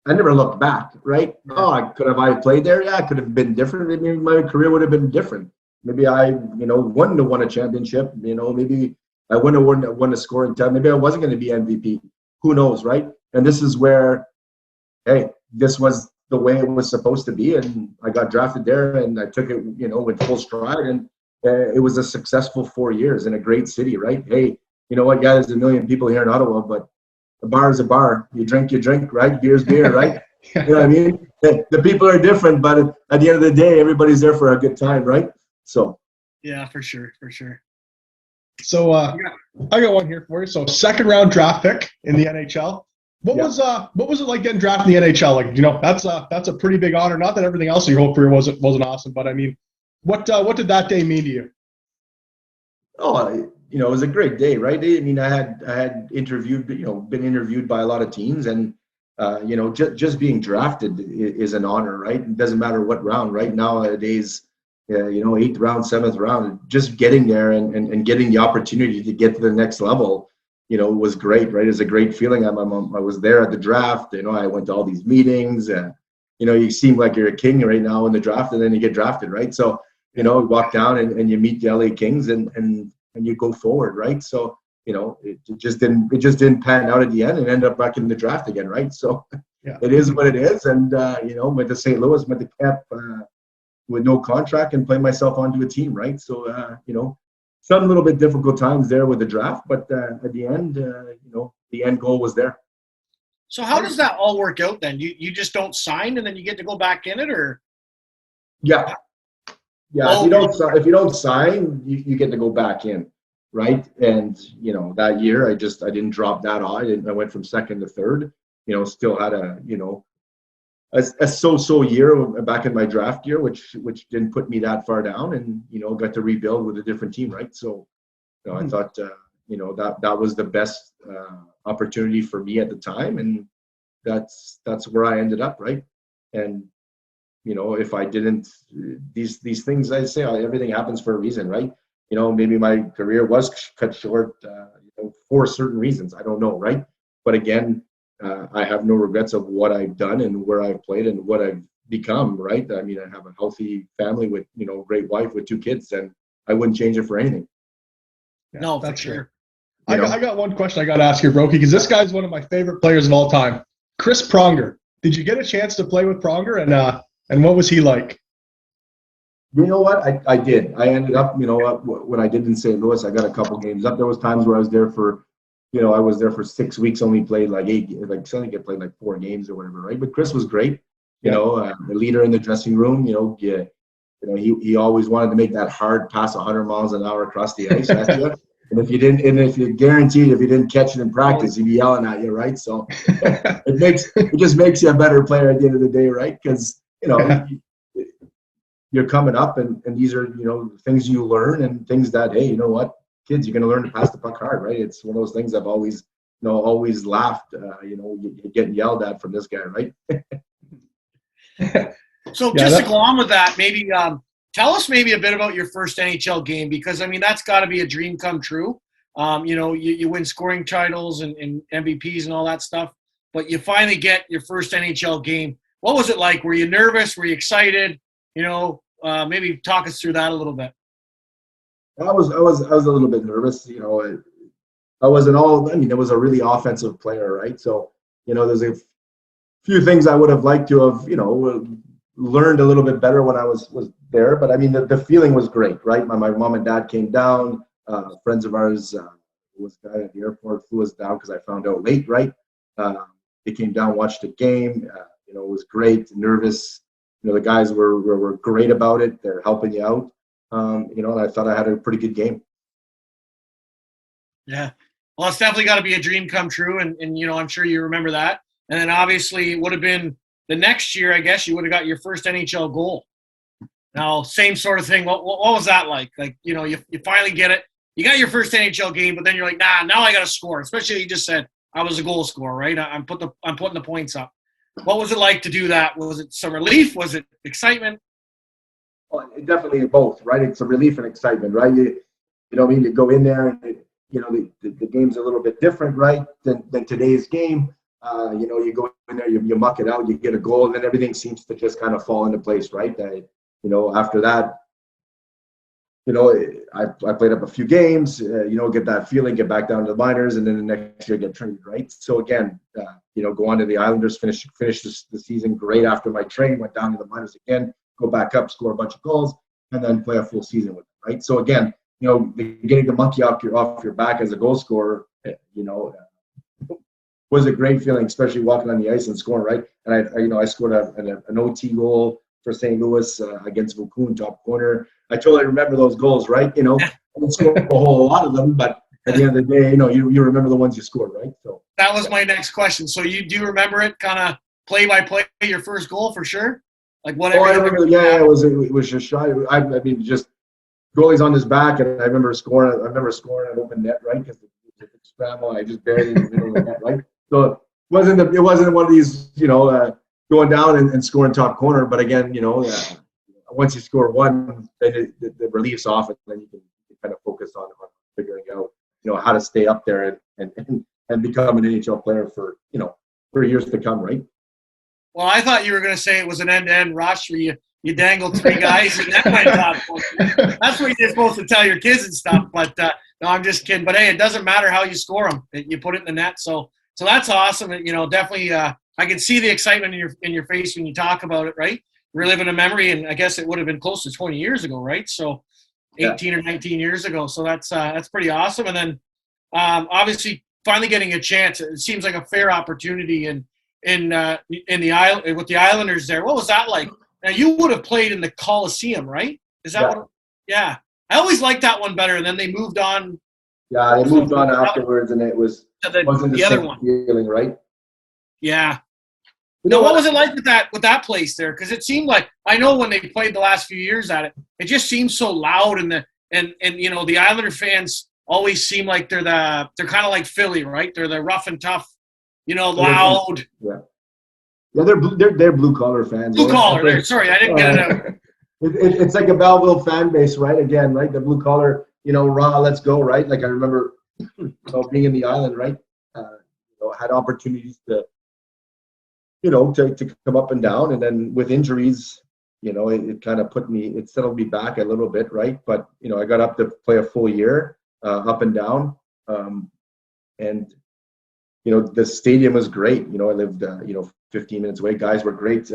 [SPEAKER 3] I never looked back, right? Oh, could have I played there? Yeah, it could have been different. Maybe my career would have been different. Maybe I, wouldn't have won a championship. You know, maybe I wouldn't have won a scoring time. Maybe I wasn't going to be MVP. Who knows, right? And this is where, hey, this was the way it was supposed to be, and I got drafted there, and I took it, with full stride, and it was a successful 4 years in a great city, right? Hey, you know what? Yeah, there's 1 million people here in Ottawa, but a bar is a bar. You drink, right? Beer's beer, right? You know what I mean? The people are different, but at the end of the day, everybody's there for a good time, right? So.
[SPEAKER 4] Yeah, for sure.
[SPEAKER 2] So I got one here for you. So 2nd round draft pick in the NHL. What was it like getting drafted in the NHL? Like, that's a pretty big honor. Not that everything else in your whole career wasn't awesome, but I mean, what did that day mean to you?
[SPEAKER 3] Oh, it was a great day, right? I mean, I had interviewed, been interviewed by a lot of teams, and just being drafted is an honor, right? It doesn't matter what round, right? Nowadays, 8th round, 7th round, just getting there and getting the opportunity to get to the next level, was great, right? It's a great feeling. I was there at the draft. I went to all these meetings, and you seem like you're a king right now in the draft, and then you get drafted, right? So, walk down and you meet the LA Kings and you go forward, right? So, it just didn't pan out at the end and end up back in the draft again, right? So yeah. It is what it is. And, went to St. Louis, went to camp with no contract and play myself onto a team, right? So, some little bit difficult times there with the draft, but at the end, the end goal was there.
[SPEAKER 4] So how does that all work out then? You just don't sign and then you get to go back in it, or?
[SPEAKER 3] Yeah.
[SPEAKER 4] Oh,
[SPEAKER 3] If you don't sign, you get to go back in, right? And that year I didn't drop that off. I went from second to third. Still had a so-so year back in my draft year, which didn't put me that far down, and got to rebuild with a different team, right? So, I thought that was the best opportunity for me at the time, and that's where I ended up, right? And if I didn't, these things, I say everything happens for a reason, right? Maybe my career was cut short for certain reasons. I don't know, right? But again, I have no regrets of what I've done and where I've played and what I've become, right? I mean, I have a healthy family with, great wife with 2 kids, and I wouldn't change it for anything.
[SPEAKER 2] Yeah,
[SPEAKER 4] no, for sure.
[SPEAKER 2] I got one question I got to ask you, Broeks, because this guy's one of my favorite players of all time. Chris Pronger. Did you get a chance to play with Pronger, and what was he like?
[SPEAKER 3] You know what? I did. I ended up, when I did in St. Louis, I got a couple games up. There was times where I was there for, I was there for 6 weeks, only played like 8, like I think I played like 4 games or whatever, right? But Chris was great, the leader in the dressing room. He always wanted to make that hard pass 100 miles an hour across the ice at you. And if you didn't catch it in practice, he'd be yelling at you, right? So it just makes you a better player at the end of the day, right? Because you're coming up, and these are things you learn, and things that, hey, you know what, kids, you're going to learn to pass the puck hard, right? It's one of those things I've always laughed, you're getting yelled at from this guy, right?
[SPEAKER 4] So just to go on with that, maybe tell us maybe a bit about your first NHL game, because I mean that's got to be a dream come true. You win scoring titles and MVPs and all that stuff, but you finally get your first NHL game. What was it like? Were you nervous? Were you excited? Maybe talk us through that a little bit.
[SPEAKER 3] I was a little bit nervous. I wasn't all. I mean, it was a really offensive player, right? So there's a few things I would have liked to have learned a little bit better when I was there. But I mean, the feeling was great, right? My mom and dad came down. Friends of ours who was a guy at the airport flew us down because I found out late, right? They came down, watched the game. It was great. Nervous. The guys were great about it. They're helping you out. And I thought I had a pretty good game.
[SPEAKER 4] Yeah. Well, it's definitely got to be a dream come true. And I'm sure you remember that. And then obviously it would have been the next year, I guess, you would have got your first NHL goal. Now, same sort of thing. What was that like? Like, you finally get it. You got your first NHL game, but then you're like, nah, now I got to score. Especially you just said I was a goal scorer, right? I'm putting the points up. What was it like to do that? Was it some relief? Was it excitement?
[SPEAKER 3] Well, definitely both, right? It's a relief and excitement, right? You go in there and the game's a little bit different, right? Than today's game. You go in there, you muck it out, you get a goal, and then everything seems to just kind of fall into place, right? After that, I played up a few games, get that feeling, get back down to the minors, and then the next year get traded, right? So again, go on to the Islanders, finish the season great after my trade, went down to the minors again, go back up, score a bunch of goals, and then play a full season with them, right? So again, getting the monkey off your back as a goal scorer, was a great feeling, especially walking on the ice and scoring, right? And I scored an OT goal for St. Louis against Vancouver, top corner. I totally remember those goals, right? I didn't score a whole lot of them, but at the end of the day, you remember the ones you scored, right? So
[SPEAKER 4] that was my next question. So you do remember it, kind of play by play, your first goal for sure? Like whatever.
[SPEAKER 3] Oh, I remember. Yeah, it was just shy. I mean, just goalie's on his back, and I remember scoring an open net, right? Because the scramble, and I just buried it in the middle of the net, right? So it wasn't one of these, going down and scoring top corner. But again, once you score one, then the relief's off, and then you can kind of focus on figuring out, how to stay up there and become an NHL player for years to come, right?
[SPEAKER 4] Well, I thought you were going to say it was an end-to-end rush where you dangled 3 guys and that went top corner. That's what you're supposed to tell your kids and stuff. But no, I'm just kidding. But hey, it doesn't matter how you score them; you put it in the net. So that's awesome. Definitely, I can see the excitement in your face when you talk about it, right? reliving a memory, and I guess it would have been close to 20 years ago, right? So 18 or 19 years ago. So that's pretty awesome. And then obviously finally getting a chance. It seems like a fair opportunity in the island with the Islanders there. What was that like? Now you would have played in the Coliseum, right? Is that what? Yeah. I always liked that one better, and then they moved on.
[SPEAKER 3] Yeah, they moved on afterwards, and it wasn't the
[SPEAKER 4] other
[SPEAKER 3] same
[SPEAKER 4] one
[SPEAKER 3] feeling, right?
[SPEAKER 4] Yeah. Now, what was it like with that place there? Because it seemed like, I know when they played the last few years at it, it just seemed so loud, and the Islander fans always seem like they're kind of like Philly, right? They're the rough and tough, loud.
[SPEAKER 3] Yeah. Yeah, they're blue collar fans.
[SPEAKER 4] Blue collar. Sorry, I didn't get it out.
[SPEAKER 3] It's like a Belleville fan base, right? Again, right? The blue collar, raw, let's go, right? Like I remember, being in the island, right? Had opportunities to come up and down, and then with injuries, it kind of it settled me back a little bit, right? But I got up to play a full year, up and down, and the stadium was great. I lived 15 minutes away. Guys were great.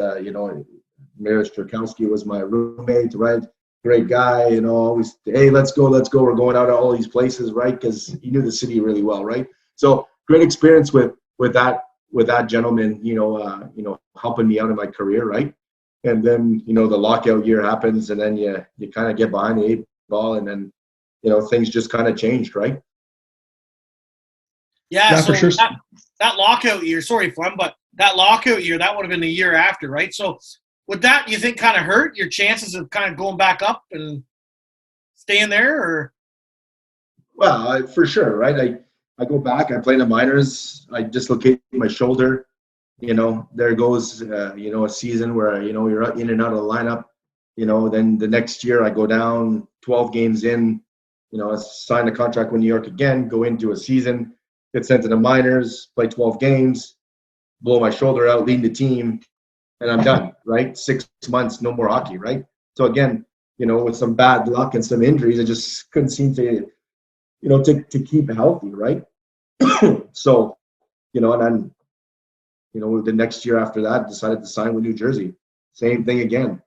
[SPEAKER 3] Maris Cherkowski was my roommate, right? Great guy, always, hey, let's go. We're going out to all these places, right? Because he knew the city really well, right? So great experience with that gentleman, helping me out in my career, right? And then, the lockout year happens, and then you kind of get behind the 8 ball, and then, things just kind of changed, right?
[SPEAKER 4] Yeah, so
[SPEAKER 2] for sure.
[SPEAKER 4] That lockout year, sorry, Flem, but that lockout year, that would have been the year after, right? So would that, you think, kind of hurt your chances of kind of going back up and staying there, or?
[SPEAKER 3] Well, for sure, right? I go back, I play in the minors, I dislocate my shoulder, there goes, a season where, you're in and out of the lineup, then the next year I go down 12 games in, I sign a contract with New York again, go into a season, get sent to the minors, play 12 games, blow my shoulder out, lead the team, and I'm done, right? 6 months, no more hockey, right? So again, with some bad luck and some injuries, I just couldn't seem to, to keep healthy, right? So, and then, the next year after that, decided to sign with New Jersey. Same thing again,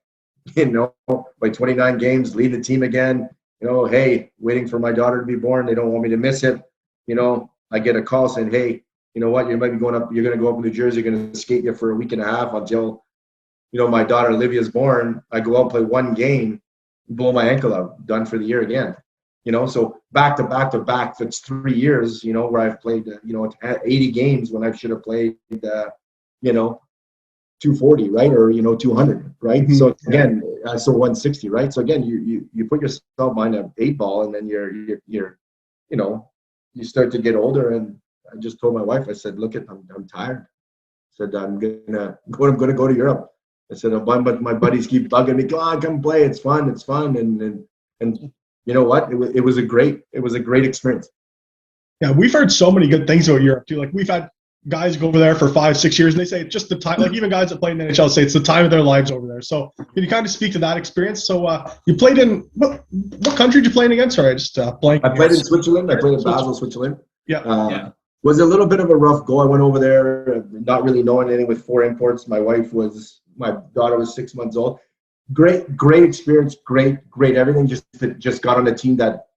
[SPEAKER 3] by 29 games, lead the team again, hey, waiting for my daughter to be born. They don't want me to miss it. I get a call saying, hey, you know what, you might be going up, you're going to go up to New Jersey, you're going to skate you for a week and a half until, my daughter Olivia's born. I go out, play one game, blow my ankle out, done for the year again. So back to back to back, that's 3 years, where I've played, 80 games when I should have played, 240, right? Or, 200, right? Mm-hmm. So again, so 160, right? So again, you put yourself behind an 8 ball, and then you're, you start to get older. And I just told my wife, I said, look, I'm tired. I said, I'm gonna go to Europe. I said, but my buddies keep bugging me, come play. It's fun. And you know what? It was a great experience.
[SPEAKER 2] Yeah, we've heard so many good things about Europe too. Like we've had guys go over there for 5-6 years, and they say it's just the time. Like even guys that play in the NHL say it's the time of their lives over there. So can you kind of speak to that experience? So you played in what country did you play in again? Sorry, I just blank.
[SPEAKER 3] I played in Switzerland. I played in Basel, Switzerland.
[SPEAKER 2] Yeah.
[SPEAKER 3] Was a little bit of a rough go. I went over there not really knowing anything with 4 imports. My daughter was 6 months old. Great experience. Great everything. Just got on a team that,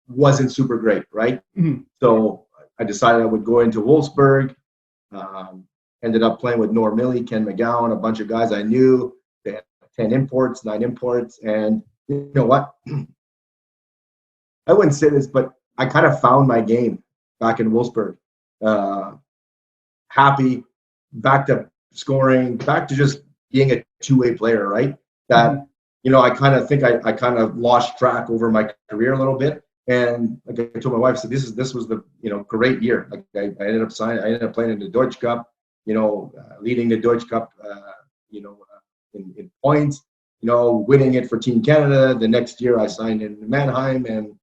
[SPEAKER 3] wasn't super great, right? Mm-hmm. So I decided I would go into Wolfsburg. Ended up playing with Norm Milley, Ken McGowan, a bunch of guys I knew. They had 10 imports, 9 imports, and you know what? I wouldn't say this, but I kind of found my game back in Wolfsburg. Happy, back to scoring, back to just being a two-way player, right? That, I kind of think I kind of lost track over my career a little bit. And like I told my wife, I said, this was the, great year. Like I ended up playing in the Deutsche Cup, leading the Deutsche Cup, in points, winning it for Team Canada. The next year I signed in Mannheim, and,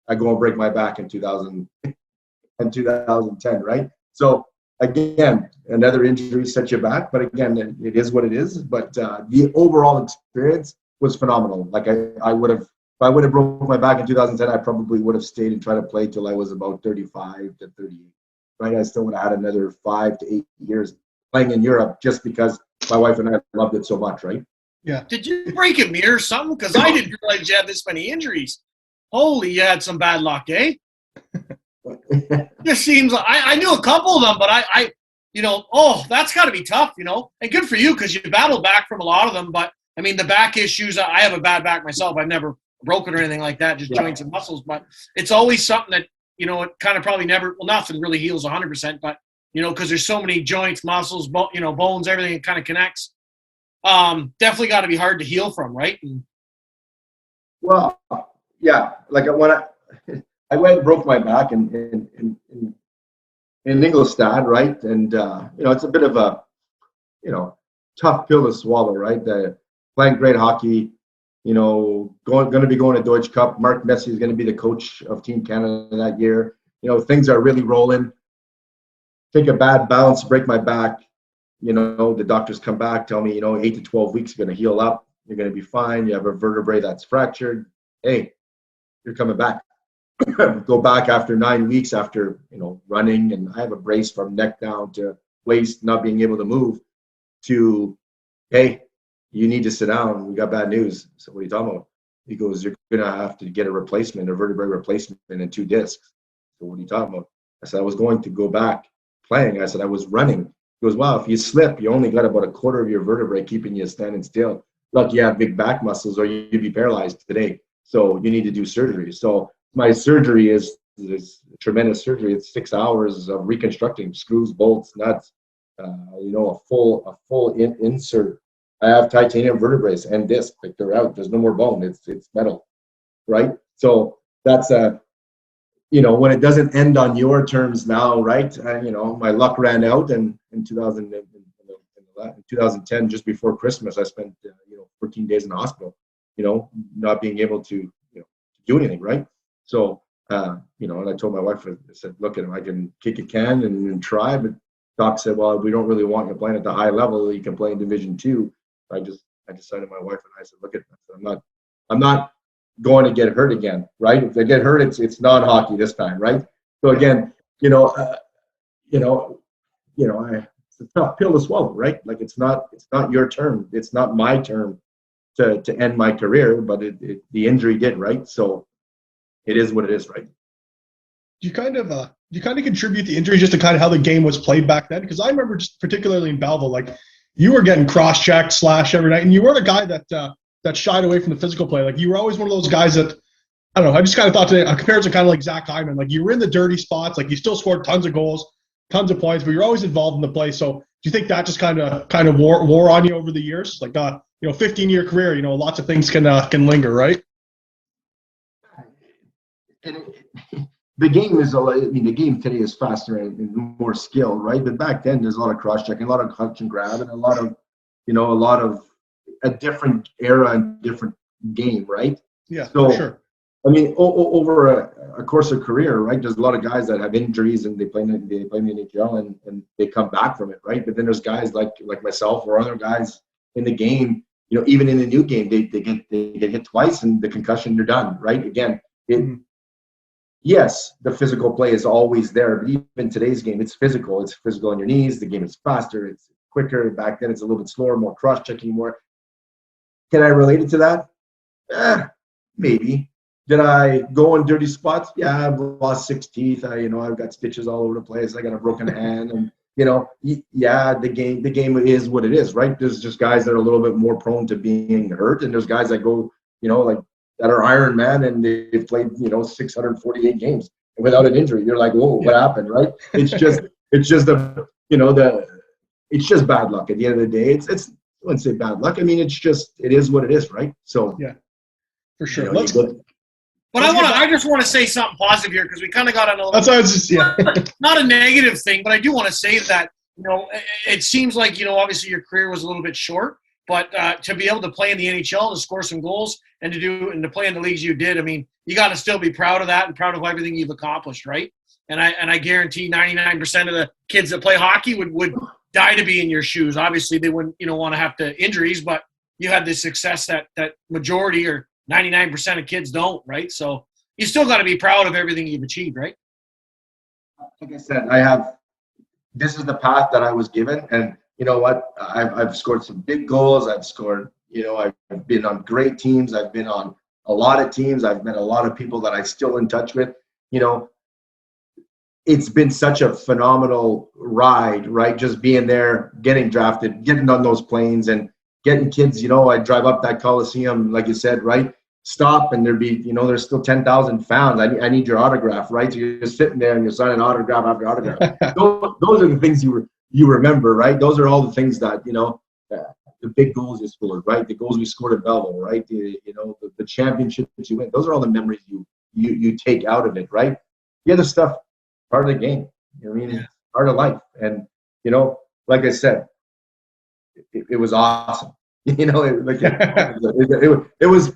[SPEAKER 3] I go and break my back in 2010, right? So again, another injury set you back, but again, it is what it is. But the overall experience was phenomenal. Like I would have, if I would have broke my back in 2010, I probably would have stayed and tried to play till I was about 35 to 38, right? I still would have had another 5 to 8 years playing in Europe just because my wife and I loved it so much, right?
[SPEAKER 2] Yeah.
[SPEAKER 4] Did you break a mirror or something? Because I didn't realize you had this many injuries. Holy, you had some bad luck, eh? Just seems like I knew a couple of them, but I that's got to be tough, And good for you because you battled back from a lot of them. But I mean, the back issues. I have a bad back myself. I've never broken or anything like that, just joints and muscles. But it's always something that it kind of probably never. Well, nothing really heals 100%, but because there's so many joints, muscles, bones, everything kind of connects. Definitely got to be hard to heal from, right?
[SPEAKER 3] Well, yeah. Like when I went and broke my back in Ingolstadt, right? And it's a bit of a tough pill to swallow, right? Playing great hockey, going to be going to Deutsche Cup. Mark Messier is going to be the coach of Team Canada that year. Things are really rolling. Take a bad bounce, break my back. The doctors come back, tell me, 8 to 12 weeks, you're going to heal up. You're going to be fine. You have a vertebrae that's fractured. Hey, you're coming back. Go back after 9 weeks after, running. And I have a brace from neck down to waist, not being able to move, to, hey, you need to sit down. We got bad news. So what are you talking about? He goes, you're going to have to get a vertebrae replacement and 2 discs. So what are you talking about? I said, I was going to go back playing. I said, I was running. He goes, wow, if you slip, you only got about a quarter of your vertebrae keeping you standing still. Look, you have big back muscles or you'd be paralyzed today. So you need to do surgery. So my surgery is tremendous surgery. It's 6 hours of reconstructing screws, bolts, nuts, a full insert. I have titanium vertebrae and disc, like they're out. There's no more bone. It's metal, right? So that's when it doesn't end on your terms now, right? My luck ran out, and in 2010, just before Christmas, I spent 14 days in the hospital, not being able to do anything, right? So and I told my wife, I said, look, I can kick a can and try, but Doc said, well, we don't really want you playing at the high level. You can play in Division II. I decided, my wife and I said, look, I'm not going to get hurt again, right? If they get hurt, it's non-hockey this time, right? So again, it's a tough pill to swallow, right? Like it's not your term, it's not my term to end my career, but the injury did, right? So it is what it is, right?
[SPEAKER 2] Do you kind of contribute the injury just to kind of how the game was played back then? Because I remember just particularly in Belleville, like you were getting cross-checked, slashed every night, and you weren't a guy that shied away from the physical play. Like you were always one of those guys that, I don't know, I just kind of thought today, compared to kind of like Zach Hyman, like you were in the dirty spots, like you still scored tons of goals, tons of points, but you're always involved in the play. So do you think that just kind of wore on you over the years? Like 15-year career, lots of things can linger, right?
[SPEAKER 3] And the game is the game today is faster and more skill, right? But back then there's a lot of cross-checking, a lot of punch and grab, and a lot of a different era and different game, right?
[SPEAKER 2] Yeah,
[SPEAKER 3] so,
[SPEAKER 2] for sure.
[SPEAKER 3] I mean, over a course of career, right? There's a lot of guys that have injuries and they play in the NHL and they come back from it, right? But then there's guys like myself or other guys in the game, even in the new game, they get hit twice and the concussion, they're done, right? Again, yes, the physical play is always there, but even today's game, it's physical. It's physical on your knees. The game is faster. It's quicker. Back then, it's a little bit slower, more cross-checking, more. Can I relate it to that? Maybe. Did I go in dirty spots? Yeah, I've lost 6 teeth. I've got stitches all over the place. I got a broken hand, and yeah, the game is what it is, right? There's just guys that are a little bit more prone to being hurt, and there's guys that go, that are Iron Man, and they've played 648 games without an injury. You're like, whoa, what happened, right? It's just it's just bad luck at the end of the day. I wouldn't say bad luck. I mean, it is what it is, right? So
[SPEAKER 2] yeah, for sure.
[SPEAKER 4] But I just want to say something positive here because we kind of got on a little.
[SPEAKER 2] That's what I was just
[SPEAKER 4] not a negative thing, but I do want to say that it seems like obviously your career was a little bit short, but to be able to play in the NHL, to score some goals, and to play in the leagues you did, I mean, you got to still be proud of that and proud of everything you've accomplished, right? And I guarantee 99% of the kids that play hockey would die to be in your shoes. Obviously, they wouldn't want to have the injuries, but you had the success that majority or 99% of kids don't, right? So you still got to be proud of everything you've achieved, right?
[SPEAKER 3] Like I said, this is the path that I was given, and you know what? I've scored some big goals. I've scored, I've been on great teams. I've been on a lot of teams. I've met a lot of people that I'm still in touch with. It's been such a phenomenal ride, right? Just being there, getting drafted, getting on those planes, and getting kids. I drive up that Coliseum, like you said, right? Stop, and there'd be, there's still 10,000 fans. I need your autograph, right? So you're just sitting there and you're signing autograph after autograph. Those are the things you remember, right? Those are all the things that, the big goals you scored, right? The goals we scored at Belleville, right? The championships you win. Those are all the memories you take out of it, right? The other stuff, part of the game. It's part of life. And, like I said, it was awesome. It was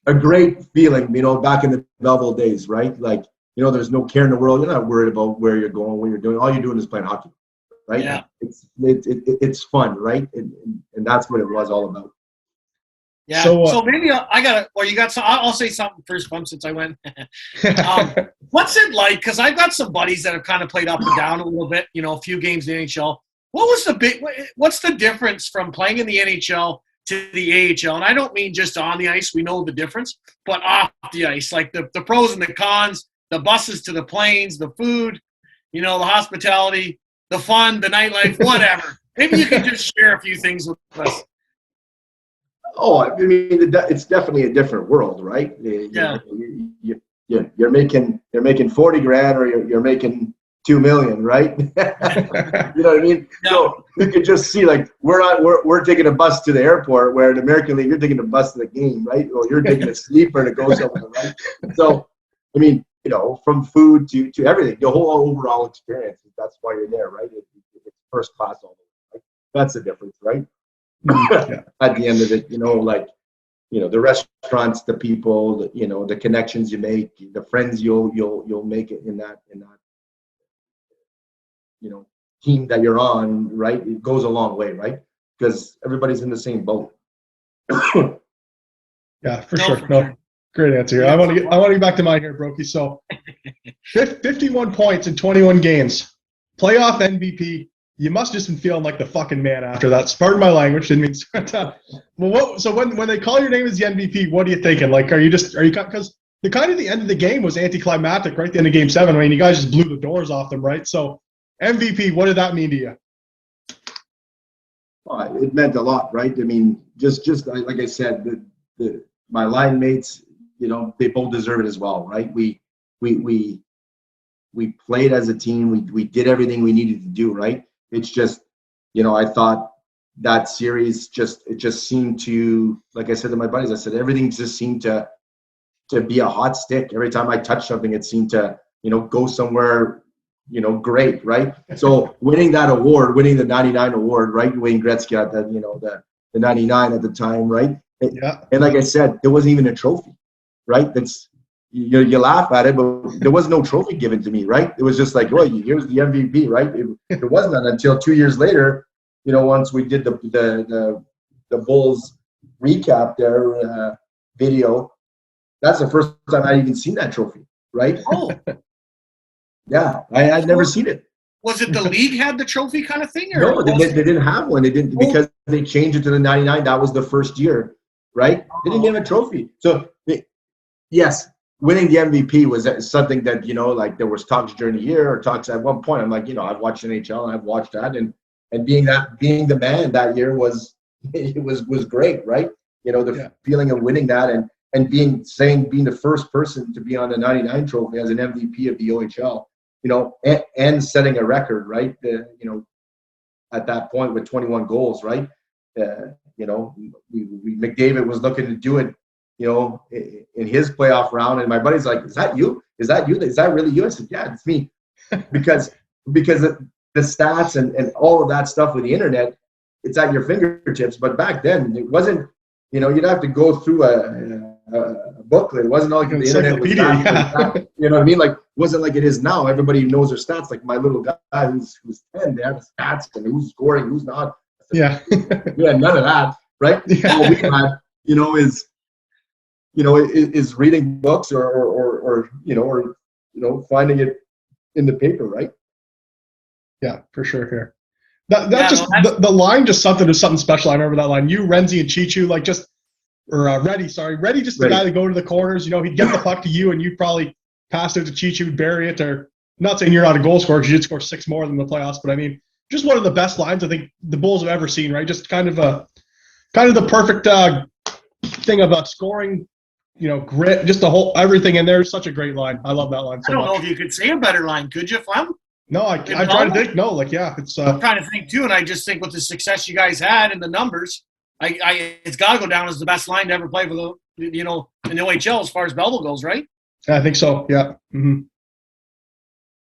[SPEAKER 3] a great feeling, back in the Belleville days, right? Like, there's no care in the world. You're not worried about where you're going, what you're doing. All you're doing is playing hockey, right?
[SPEAKER 4] Yeah.
[SPEAKER 3] It's fun, right? And that's what it was all about.
[SPEAKER 4] Yeah. So maybe you got some. I'll say something first, since I went. What's it like? Because I've got some buddies that have kind of played up and down a little bit. A few games in the NHL. What's the difference from playing in the NHL to the AHL? And I don't mean just on the ice. We know the difference, but off the ice, like the pros and the cons, the buses to the planes, the food, the hospitality, the fun, the nightlife, whatever. Maybe you can just share a few things with us.
[SPEAKER 3] Oh, I mean, it's definitely a different world, right?
[SPEAKER 4] Yeah.
[SPEAKER 3] You're making 40 grand, or you're making 2 million, right? You know what I mean? No. So you could just see, like, we're taking a bus to the airport, where in American League you're taking a bus to the game, right? Or you're taking a sleeper to go somewhere, right? So, I mean, from food to everything, the whole overall experience. That's why you're there, right? It's first class all the way. Right? That's the difference, right? At the end of it, the restaurants, the people, the connections you make, the friends you'll make it in that team that you're on, right? It goes a long way, right? Because everybody's in the same boat.
[SPEAKER 2] Yeah, for sure. No, great answer. I want to get back to mine here, Brokey. So 51 points in 21 games, playoff MVP. You must just been feeling like the fucking man after that. Pardon my language, didn't mean to. So when they call your name as the MVP, what are you thinking? Like, are you because the kind of the end of the game was anticlimactic, right? The end of Game 7. I mean, you guys just blew the doors off them, right? So MVP, what did that mean to you?
[SPEAKER 3] Well, it meant a lot, right? I mean, just like I said, my line mates, they both deserve it as well, right? We played as a team. We did everything we needed to do, right? It's just, I thought that series it just seemed to, like I said to my buddies, I said, everything just seemed to be a hot stick. Every time I touched something, it seemed to, go somewhere, great, right? So winning that award, winning the 99 award, right? Wayne Gretzky got that, the 99 at the time, right?
[SPEAKER 2] Yeah.
[SPEAKER 3] And like I said, there wasn't even a trophy, right? That's, you laugh at it, but there was no trophy given to me, right? It was just like, well, here's the MVP, right? It wasn't until 2 years later, once we did the Bulls recap their video. That's the first time I'd even seen that trophy, right?
[SPEAKER 4] Oh.
[SPEAKER 3] Yeah, I'd never seen it.
[SPEAKER 4] Was it the league had the trophy kind of thing? Or
[SPEAKER 3] no, they didn't have one. They didn't, because they changed it to the 99. That was the first year, right? They didn't have a trophy. So, yes. Winning the MVP was something that, like there was talks during the year, or talks at one point. I'm like, I've watched NHL and I've watched that, and being the man that year was great, right? The feeling of winning that and being the first person to be on the 99 trophy as an MVP of the OHL, and setting a record, right? At that point with 21 goals, right? McDavid was looking to do it, in his playoff round, and my buddy's like, "Is that you? Is that you? Is that really you?" I said, "Yeah, it's me," because the stats and all of that stuff with the internet, it's at your fingertips. But back then, it wasn't. You'd have to go through a booklet. It wasn't all like the internet was stats, you know what I mean? Like, it wasn't like it is now. Everybody knows their stats. Like my little guy who's 10, they have the stats and who's scoring, who's not.
[SPEAKER 2] Yeah,
[SPEAKER 3] yeah, none of that, right?
[SPEAKER 2] Yeah.
[SPEAKER 3] All we had, is reading books or finding it in the paper, right?
[SPEAKER 2] Yeah, for sure. Here, The line just something special. I remember that line. You, Renzi, and Chichu, like just Reddy, sorry. Reddy, just the guy that go to the corners. You know, he'd get the puck to you, and you'd probably pass it to Chichu, bury it. Or not saying you're not a goal scorer because you did score 6 more than the playoffs, but I mean, just one of the best lines I think the Bulls have ever seen. Right, just kind of the perfect thing about scoring. You know, grit, just the whole everything in there is such a great line. I love that line so much.
[SPEAKER 4] I don't know if you could say a better line, could you, Flem?
[SPEAKER 2] No, I'm trying to think. No, like it's.
[SPEAKER 4] I'm trying to think too, and I just think with the success you guys had and the numbers, it's got to go down as the best line to ever play for the in the OHL as far as Belleville goes, right?
[SPEAKER 2] I think so. Yeah. Mm-hmm.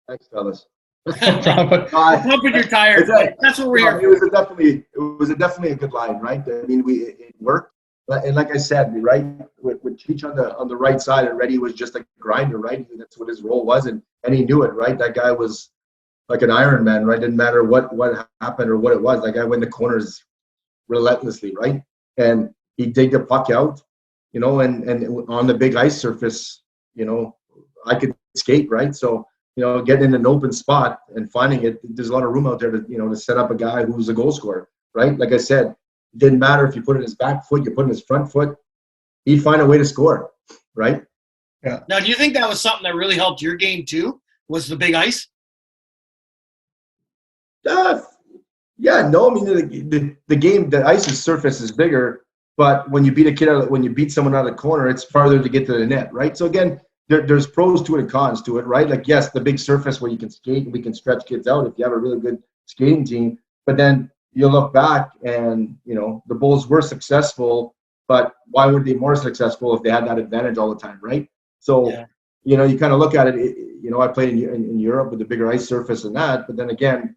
[SPEAKER 3] Thanks, fellas.
[SPEAKER 4] Pump with your tires. That's what we're here.
[SPEAKER 3] It was definitely a good line, right? I mean, it worked, and like I said, right, with Cheech on the right side, and Reddy was just a grinder, right? That's what his role was, and he knew it, right? That guy was like an Iron Man, right? Didn't matter what happened or what it was. That guy went the corners relentlessly, right? And he'd dig the puck out, and on the big ice surface, I could skate, right? So, getting in an open spot and finding it, there's a lot of room out there to set up a guy who's a goal scorer, right? Like I said, it didn't matter if you put it in his back foot, you put it in his front foot, he'd find a way to score, right?
[SPEAKER 2] Yeah.
[SPEAKER 4] Now, do you think that was something that really helped your game too? Was the big ice?
[SPEAKER 3] Yeah, no. I mean, the game, the ice's surface is bigger, but when you beat someone out of the corner, it's farther to get to the net, right? So again, there's pros to it and cons to it, right? Like, yes, the big surface where you can skate and we can stretch kids out if you have a really good skating team. But then you look back and, the Bulls were successful, but why would they be more successful if they had that advantage all the time, right? So,
[SPEAKER 4] yeah.
[SPEAKER 3] You kind of look at it, I played in Europe with a bigger ice surface than that. But then again,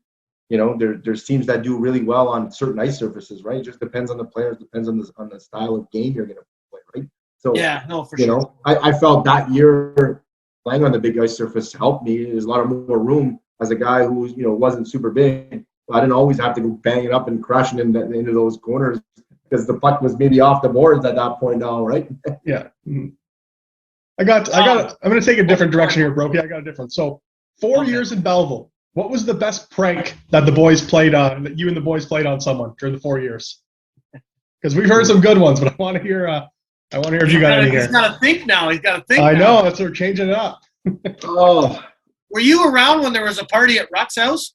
[SPEAKER 3] there's teams that do really well on certain ice surfaces, right? It just depends on the players, depends on the style of game you're going to play, right? So,
[SPEAKER 4] yeah, no, for sure.
[SPEAKER 3] I felt that year playing on the big ice surface helped me. There's a lot of more room as a guy who, wasn't super big. I didn't always have to go banging up and crashing into those corners because the puck was maybe off the boards at that point now, right?
[SPEAKER 2] Yeah. Mm-hmm. I'm going to take a different direction here, Broke. Yeah, I got a different. So 4 years in Belleville. What was the best prank that the boys played on, that you and the boys played on someone during the 4 years? Because we've heard some good ones, but I want to hear if you got any here.
[SPEAKER 4] He's got to think now.
[SPEAKER 2] I know. That's what we're changing it up.
[SPEAKER 3] Oh.
[SPEAKER 4] Were you around when there was a party at Ruck's house?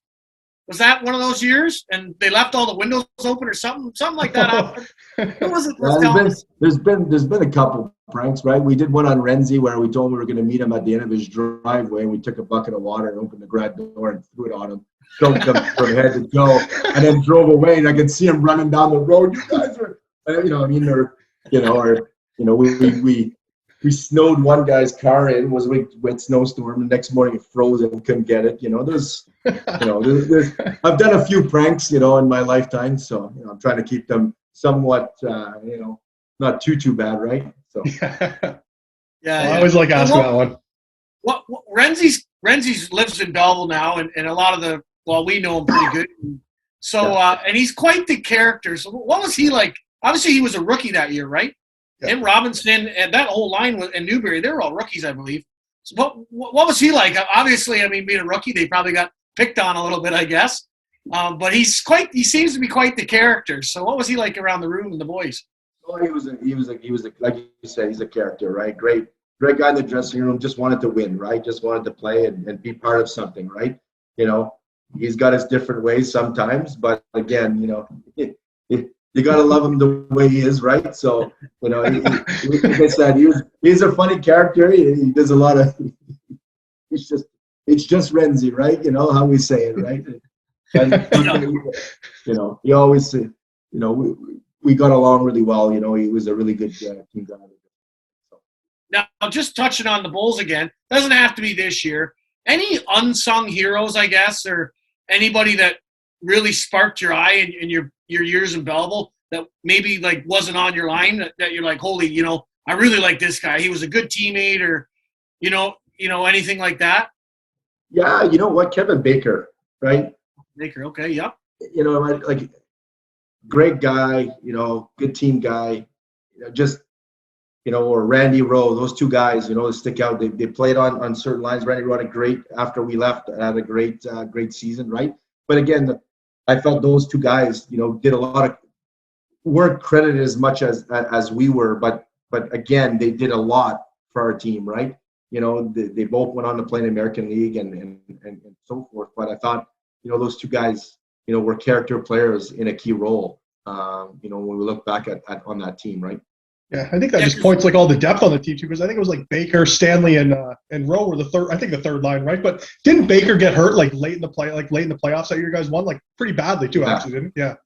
[SPEAKER 4] Was that one of those years? And they left all the windows open or something like that? What was it?
[SPEAKER 3] There's been a couple pranks, right? We did one on Renzi where we told him we were going to meet him at the end of his driveway, and we took a bucket of water and opened the garage door and threw it on him, choked him from head to toe, and then drove away. And I could see him running down the road. You guys are, we snowed one guy's car in. Was a wet snowstorm. The next morning it froze and we couldn't get it. I've done a few pranks, in my lifetime. So I'm trying to keep them somewhat, not too bad, right? So
[SPEAKER 2] I always like asking that one.
[SPEAKER 4] What Renzi's lives in Belleville now, and a lot of we know him pretty good. So and he's quite the character. So what was he like? Obviously, he was a rookie that year, right? Yeah. And Robinson and that whole line and Newberry, they were all rookies, I believe. So what was he like? Obviously, I mean, being a rookie, they probably got picked on a little bit, I guess. But he seems to be quite the character. So what was he like around the room and the boys?
[SPEAKER 3] Well, he was like you said, he's a character, right? Great guy in the dressing room. Just wanted to win, right? Just wanted to play and be part of something, right? He's got his different ways sometimes, but again, you gotta love him the way he is, right? So, like I said, he's a funny character. He does a lot of. It's just Renzi, right? How we say it, right? And, he always, we got along really well. He was a really good team guy. So.
[SPEAKER 4] Now, just touching on the Bulls again, doesn't have to be this year. Any unsung heroes, I guess, or anybody that really sparked your eye in your years in Belleville that maybe like wasn't on your line that you're like, holy, I really like this guy. He was a good teammate, or anything like that.
[SPEAKER 3] Yeah, you know what, Kevin Baker, right?
[SPEAKER 4] Baker, okay, yep.
[SPEAKER 3] Like great guy, good team guy, or Randy Rowe, those two guys, stick out. They played on certain lines. Randy Rowe had after we left, had a great season, right? But again, I felt those two guys, did a lot of, weren't credited as much as we were, but again, they did a lot for our team, right? They both went on to play in the American League and so forth. But I thought, those two guys, were character players in a key role. When we look back at on that team, right?
[SPEAKER 2] Yeah, I think that just points like all the depth on the team too, because I think it was like Baker, Stanley, and Rowe were the third line, right? But didn't Baker get hurt late in the playoffs that year? You guys won pretty badly too, actually, didn't? Yeah.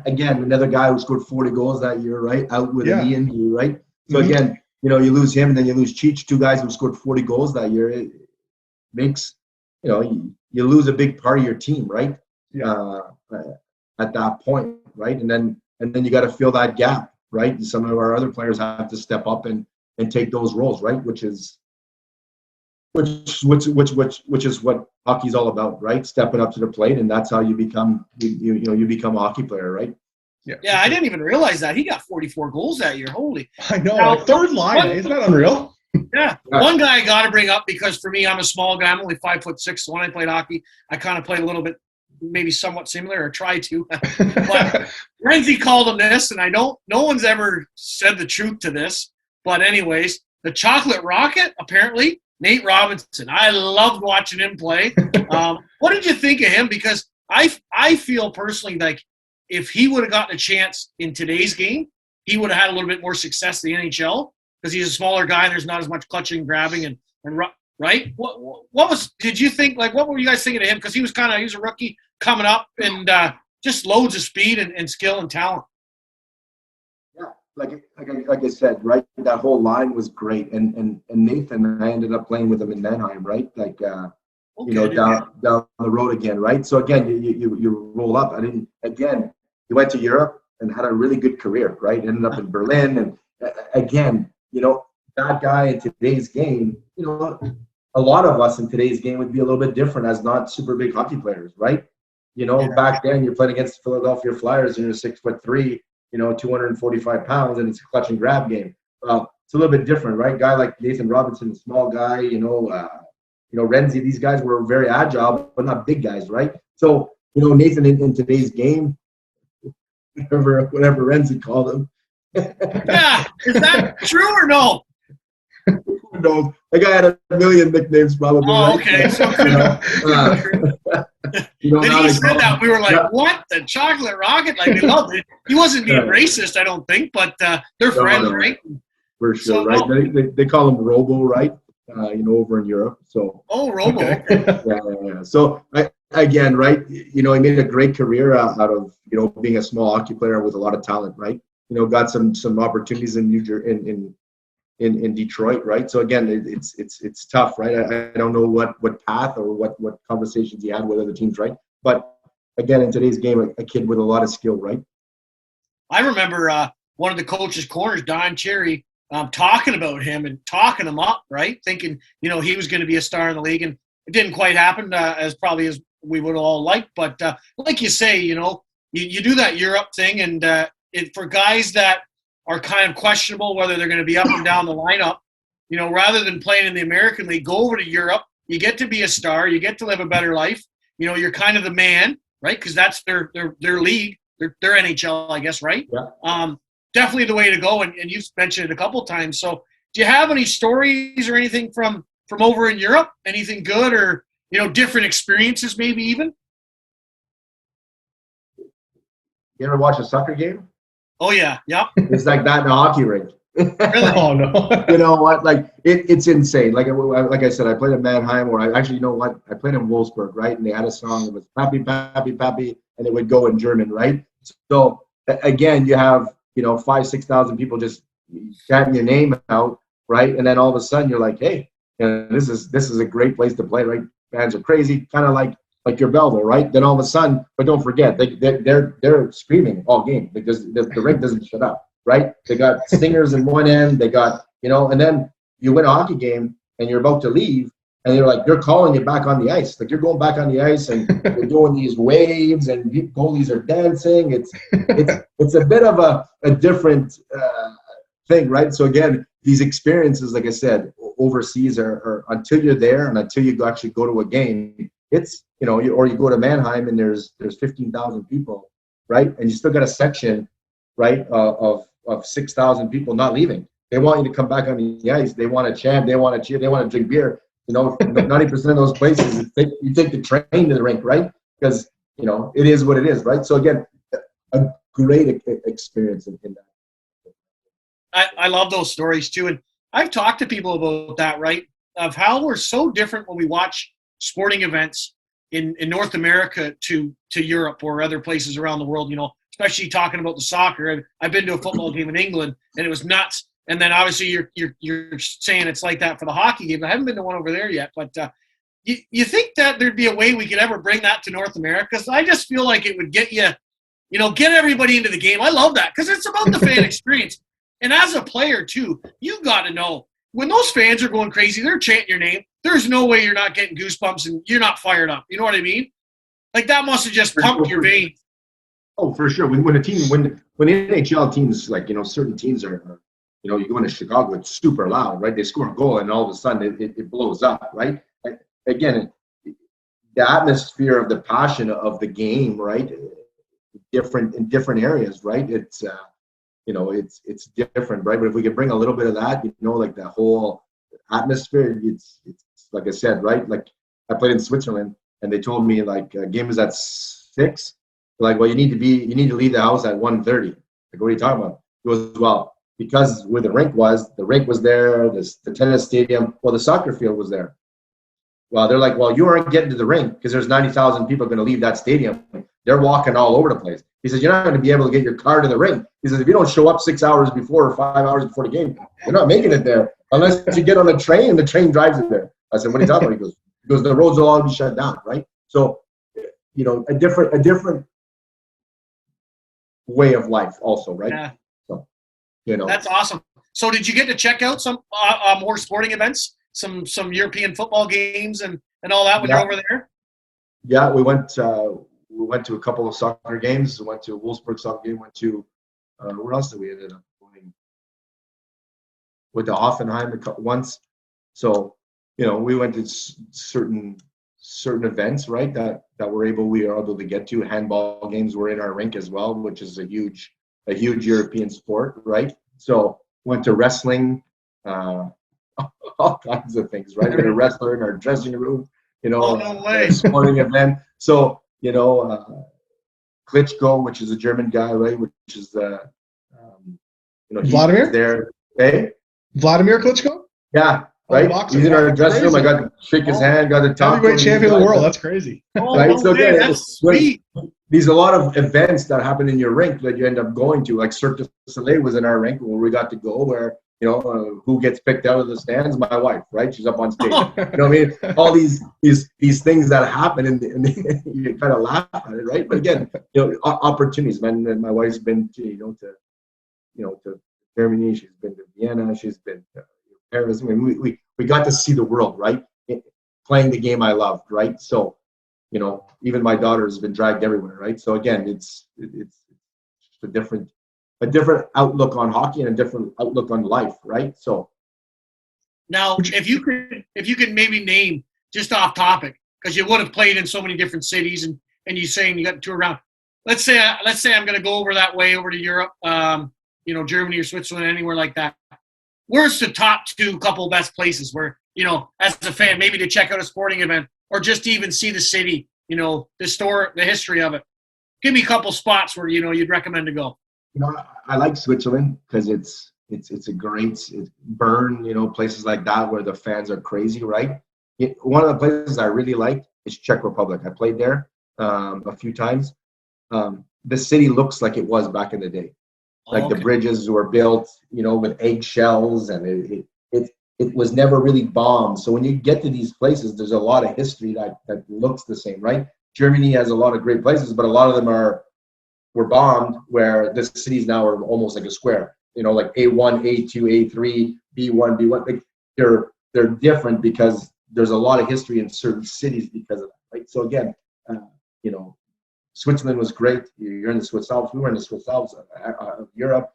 [SPEAKER 3] Again, another guy who scored 40 goals that year, right? Out with a knee injury, right? So again, you lose him, and then you lose Cheech, two guys who scored 40 goals that year. It makes, you lose a big part of your team, right?
[SPEAKER 2] Yeah.
[SPEAKER 3] At that point, right? And then you got to fill that gap, right? And some of our other players have to step up and take those roles, right? Which is what hockey's all about, right? Stepping up to the plate, and that's how you become you become a hockey player, right?
[SPEAKER 4] Yeah, I didn't even realize that he got 44 goals that year. Holy!
[SPEAKER 2] I know, now, third line, isn't that unreal?
[SPEAKER 4] Yeah. One guy I got to bring up, because for me, I'm a small guy. I'm only 5'6". So when I played hockey, I kind of played a little bit, maybe somewhat similar, or try to. But Renzi called him this, and no one's ever said the truth to this. But anyways, the Chocolate Rocket, apparently, Nate Robinson. I loved watching him play. What did you think of him? Because I feel personally like if he would have gotten a chance in today's game, he would have had a little bit more success in the NHL, because he's a smaller guy and there's not as much clutching, grabbing, and right? Did you think, what were you guys thinking of him? Because he was a rookie coming up, and just loads of speed and skill and talent.
[SPEAKER 3] Yeah, like I said, right? That whole line was great, and Nathan, I ended up playing with him in Manheim, right? Down the road again, right? So again, you roll up. He went to Europe and had a really good career, right? Ended up in Berlin, and again, that guy in today's game, a lot of us in today's game would be a little bit different as not super big hockey players, right? Back then you're playing against the Philadelphia Flyers and you're 6'3", 245 pounds, and it's a clutch and grab game. Well, it's a little bit different, right? Guy like Nathan Robinson, small guy, Renzi, these guys were very agile, but not big guys, right? So, Nathan in today's game, whatever Renzi called him.
[SPEAKER 4] Yeah, is that true or no?
[SPEAKER 3] Who knows? That guy had a million nicknames, probably.
[SPEAKER 4] Oh,
[SPEAKER 3] right?
[SPEAKER 4] okay. So, when he said that, we were like, "What? The Chocolate Rocket?" We loved it. He wasn't being racist, I don't think, but they're friends, right?
[SPEAKER 3] For sure, right? They call him Robo, right? Over in Europe. So.
[SPEAKER 4] Oh, Robo.
[SPEAKER 3] Okay. Yeah. So again, right? He made a great career out of being a small hockey player with a lot of talent, right? Got some opportunities in in Detroit, right? So again, it's tough, right? I don't know what path or what conversations he had with other teams, right? But again, in today's game, a kid with a lot of skill, right?
[SPEAKER 4] I remember one of the coach's corners, Don Cherry, talking about him and talking him up, right? Thinking, he was going to be a star in the league, and it didn't quite happen as probably as we would all like. But like you say, you do that Europe thing, and for guys that are kind of questionable whether they're going to be up and down the lineup, rather than playing in the American League, go over to Europe. You get to be a star. You get to live a better life. You're kind of the man, right? Because that's their league, their NHL, I guess, right?
[SPEAKER 3] Yeah.
[SPEAKER 4] Definitely the way to go, and you've mentioned it a couple of times. So do you have any stories or anything from over in Europe? Anything good or, different experiences maybe even?
[SPEAKER 3] You ever watch a soccer game?
[SPEAKER 4] Oh, yeah. Yep.
[SPEAKER 3] It's like that in a hockey rink.
[SPEAKER 4] Really?
[SPEAKER 2] Oh, no.
[SPEAKER 3] You know what? It's insane. Like I said, I played in Manheim, or I played in Wolfsburg, right? And they had a song that was Pappy, Pappy, Pappy, and it would go in German, right? So, again, you have, 5,000-6,000 people just chanting your name out, right? And then all of a sudden you're like, hey, this is a great place to play, right? Fans are crazy, kind of like your Belleville, right? Then all of a sudden, but don't forget, they're screaming all game because the rink doesn't shut up, right? They got singers in one end, they got, and then you win a hockey game and you're about to leave, and they're calling you back on the ice. Like, you're going back on the ice and you're doing these waves and goalies are dancing. It's a bit of a different thing, right? So again, these experiences, like I said, overseas are until you're there and until you actually go to a game, it's, or you go to Mannheim and there's 15,000 people, right? And you still got a section, right, of 6,000 people not leaving. They want you to come back on the ice. They want to chant. They want to cheer. They want to drink beer. 90% of those places, you take the train to the rink, right? Because, it is what it is, right? So again, a great experience in that.
[SPEAKER 4] I love those stories too. And I've talked to people about that, right? Of how we're so different when we watch sporting events in North America to Europe or other places around the world, especially talking about the soccer. I've been to a football game in England and it was nuts. And then obviously you're saying it's like that for the hockey game. I haven't been to one over there yet, but you think that there'd be a way we could ever bring that to North America? Because I just feel like it would get get everybody into the game. I love that because it's about the fan experience. And as a player too, you got to know when those fans are going crazy, they're chanting your name. There's no way you're not getting goosebumps and you're not fired up. You know what I mean? Like that must have just pumped your veins.
[SPEAKER 3] Oh, for sure. When NHL teams, certain teams are, you go into Chicago, it's super loud, right? They score a goal and all of a sudden it blows up, right? Again, the atmosphere of the passion of the game, right? Different in different areas, right? It's it's different, right? But if we could bring a little bit of that, like the whole atmosphere, it's like I said, right? Like I played in Switzerland and they told me game is at 6. Like, well, you need to leave the house at 1:30. Like, what are you talking about? He goes, well, because where the rink was there, the tennis stadium, well, the soccer field was there. Well, they're like, well, you aren't getting to the rink because there's 90,000 people going to leave that stadium. They're walking all over the place. He says, you're not going to be able to get your car to the rink. He says, if you don't show up 6 hours before or 5 hours before the game, you're not making it there unless you get on a train and the train drives you there. I said, what are you talking about? He goes, the roads will all be shut down, right? So, a different way of life also, right?
[SPEAKER 4] Yeah.
[SPEAKER 3] So,
[SPEAKER 4] That's awesome. So did you get to check out some more sporting events, some European football games and all that when you're over there?
[SPEAKER 3] Yeah, we went to a couple of soccer games. We went to a Wolfsburg soccer game. Went to where else did we ended up going? With the Hoffenheim once. So we went to certain events, right? That we are able to get to. Handball games were in our rink as well, which is a huge European sport, right? So went to wrestling, all kinds of things, right? We had a wrestler in our dressing room,
[SPEAKER 4] Oh, no way.
[SPEAKER 3] sporting event. So Klitschko, which is a German guy, right? Which is
[SPEAKER 2] Vladimir
[SPEAKER 3] there. Hey,
[SPEAKER 2] Vladimir Klitschko.
[SPEAKER 3] Yeah. Right? He's in our dressing room. I got to shake his hand, got to talk to him.
[SPEAKER 2] Heavyweight champion of the world. That's crazy.
[SPEAKER 3] Right? So again,
[SPEAKER 4] that's sweet.
[SPEAKER 3] There's a lot of events that happen in your rink that you end up going to. Like Cirque du Soleil was in our rink where we got to go where, who gets picked out of the stands? My wife, right? She's up on stage. You know what I mean? All these things that happen and you kind of laugh at it, right? But again, opportunities, man. And my wife's been to Germany. She's been to Vienna. She's been to Paris. I mean, we got to see the world, right? Playing the game I loved, right? So, even my daughter has been dragged everywhere, right? So again, it's a different outlook on hockey and a different outlook on life, right? So
[SPEAKER 4] now, if you could maybe name just off topic, because you would have played in so many different cities, and you're saying you got to tour around. Let's say I'm going to go over that way over to Europe, Germany or Switzerland, anywhere like that. Where's the top couple best places where, as a fan, maybe to check out a sporting event or just to even see the city, the history of it? Give me a couple spots where, you'd recommend to go.
[SPEAKER 3] I like Switzerland because it's a great Bern, places like that where the fans are crazy, right? One of the places I really like is Czech Republic. I played there a few times. The city looks like it was back in the day. Like the bridges were built, with eggshells, and it was never really bombed. So when you get to these places, there's a lot of history that looks the same, right? Germany has a lot of great places, but a lot of them were bombed, where the cities now are almost like a square. Like A1, A2, A3, B1, B1. Like they're different because there's a lot of history in certain cities because of that, right? So again, Switzerland was great. You're in the Swiss Alps. We were in the Swiss Alps of Europe.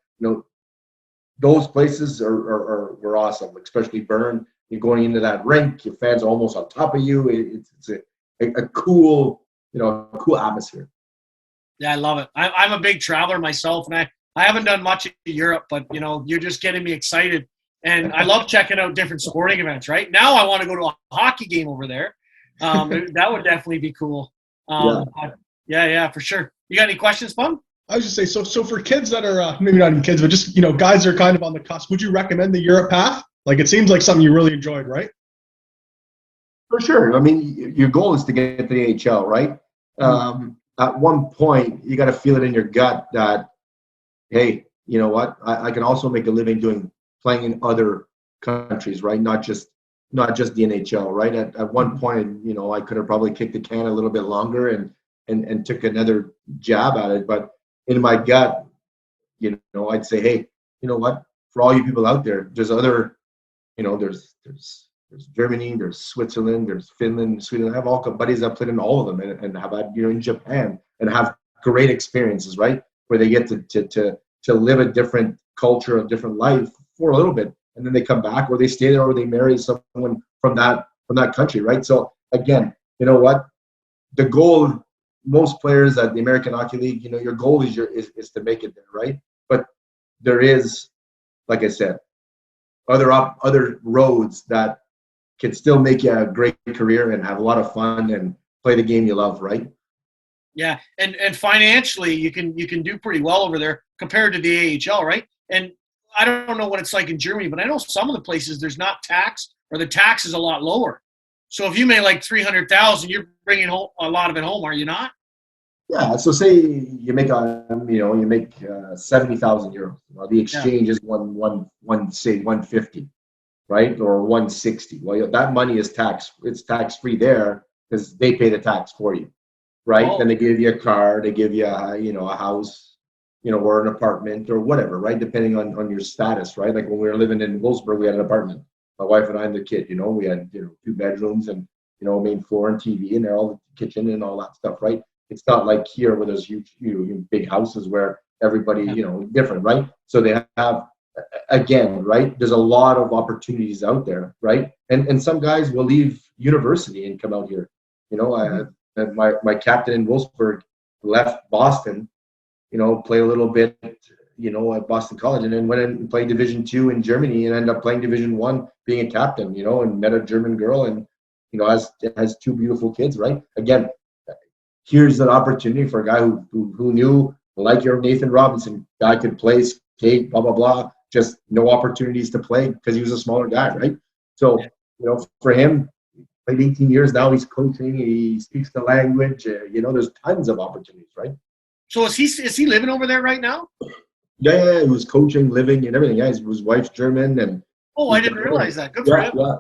[SPEAKER 3] Those places were awesome, especially Bern. You're going into that rink. Your fans are almost on top of you. a cool, cool atmosphere.
[SPEAKER 4] Yeah, I love it. I'm a big traveler myself, and I haven't done much in Europe, but you're just getting me excited. And I love checking out different sporting events. Right now, I want to go to a hockey game over there. That would definitely be cool. Yeah, for sure. You got any questions, Bum?
[SPEAKER 2] I was just say, so for kids that are maybe not even kids, but just guys that are kind of on the cusp, would you recommend the Europe path? Like, it seems like something you really enjoyed, right?
[SPEAKER 3] For sure. I mean, your goal is to get to the AHL, right? At one point, you got to feel it in your gut that, hey, you know what? I can also make a living playing in other countries, right? Not just the NHL, right? At one point, I could have probably kicked the can a little bit longer and took another jab at it. But in my gut, I'd say, hey, you know what? For all you people out there, there's other, there's Germany, there's Switzerland, there's Finland, Sweden. I have all buddies that played in all of them and have had, in Japan, and have great experiences, right? Where they get to live a different culture, a different life for a little bit, and then they come back, or they stay there, or they marry someone from that country, right? So again, you know what? The goal, most players at the American Hockey League, your goal is to make it there, right? But there is, like I said, other roads that can still make you a great career and have a lot of fun and play the game you love, right?
[SPEAKER 4] Yeah, and financially, you can do pretty well over there compared to the AHL, right? And I don't know what it's like in Germany, but I know some of the places there's not tax, or the tax is a lot lower. So if you make like $300,000, you're bringing home a lot of it home, are you not?
[SPEAKER 3] Yeah. So say you make 70,000 euros. Well, the exchange is say 150, right, or 160. Well, that money is tax. It's tax free there because they pay the tax for you, right?
[SPEAKER 4] Oh.
[SPEAKER 3] Then they give you a car, they give you a house, or an apartment or whatever, right? Depending on your status, right? Like when we were living in Wolfsburg, we had an apartment. My wife and I and the kid, we had 2 bedrooms and main floor and TV and all the kitchen and all that stuff, right? It's not like here where there's huge, big houses where everybody, different, right? So they have, again, right? There's a lot of opportunities out there, right? And some guys will leave university and come out here. My captain in Wolfsburg left Boston, played a little bit, at Boston College, and then went and played Division II in Germany and ended up playing Division I, being a captain, and met a German girl and, has 2 beautiful kids, right? Again, here's an opportunity for a guy who knew, like your Nathan Robinson, guy could play, skate, blah, blah, blah, just no opportunities to play because he was a smaller guy, right? So, for him, played 18 years now, he's coaching, he speaks the language, there's tons of opportunities, right?
[SPEAKER 4] So is he living over there right now?
[SPEAKER 3] Yeah, he was coaching, living, and everything. Yeah, his wife's German, and
[SPEAKER 4] I didn't realize that. Good for him. Yeah.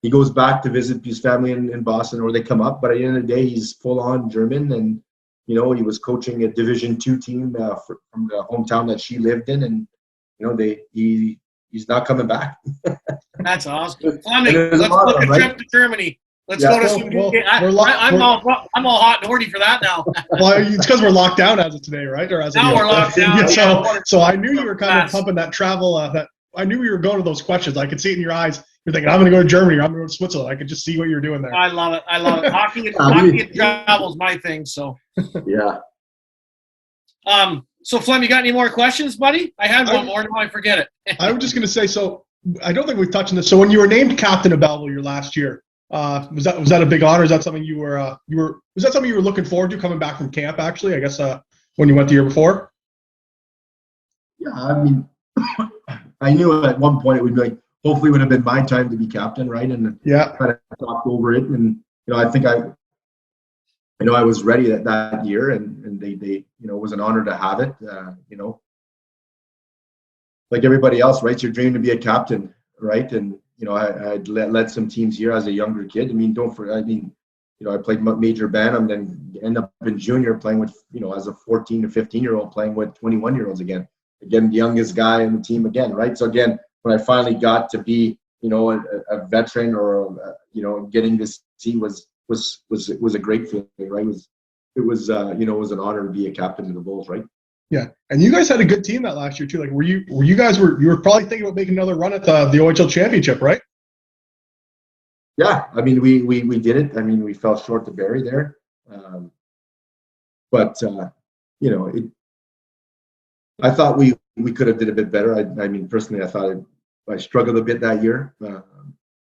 [SPEAKER 3] He goes back to visit his family in Boston, or they come up. But at the end of the day, he's full on German, and he was coaching a Division II team from the hometown that she lived in, and he's not coming back. That's
[SPEAKER 4] awesome. Fleming, let's book a trip to Germany. Let's go to some. I'm all hot and horny for that now.
[SPEAKER 2] Well, it's because we're locked down as of today, right? Or as
[SPEAKER 4] now we're locked down.
[SPEAKER 2] So I knew you were kind of pumping that travel. I knew you were going to those questions. I could see it in your eyes. You're thinking, I'm going to go to Germany, or I'm going to go to Switzerland. I could just see what you're doing there.
[SPEAKER 4] I love it. Hockey and travel is my thing. So
[SPEAKER 3] yeah.
[SPEAKER 2] So
[SPEAKER 4] Flem, you got any more questions, buddy? I had one more. Now I forget it.
[SPEAKER 2] I was just going to say. So I don't think we've touched on this. So when you were named captain of Belleville your last year, was that a big honor? Is that something was that something you were looking forward to coming back from camp? Actually, I guess when you went the year before.
[SPEAKER 3] Yeah, I mean, I knew at one point it would be like, hopefully it would have been my time to be captain, right? And kind of talked over it, and I think I was ready that year, and they it was an honor to have it. Like everybody else, right? It's your dream to be a captain, right? And I'd led some teams here as a younger kid. I mean, I played major Bantam, then end up in junior playing with, as a 14 to 15-year-old playing with 21-year-olds again, the youngest guy in the team again, right? So again, when I finally got to be, a veteran or, getting this team was a great feeling, right? It was an honor to be a captain of the Bulls, right?
[SPEAKER 2] Yeah, and you guys had a good team that last year too. Like, you were probably thinking about making another run at the OHL Championship, right?
[SPEAKER 3] Yeah, I mean, we did it. I mean, we fell short to Barrie there. But I thought we could have did a bit better. I mean, personally, I thought I struggled a bit that year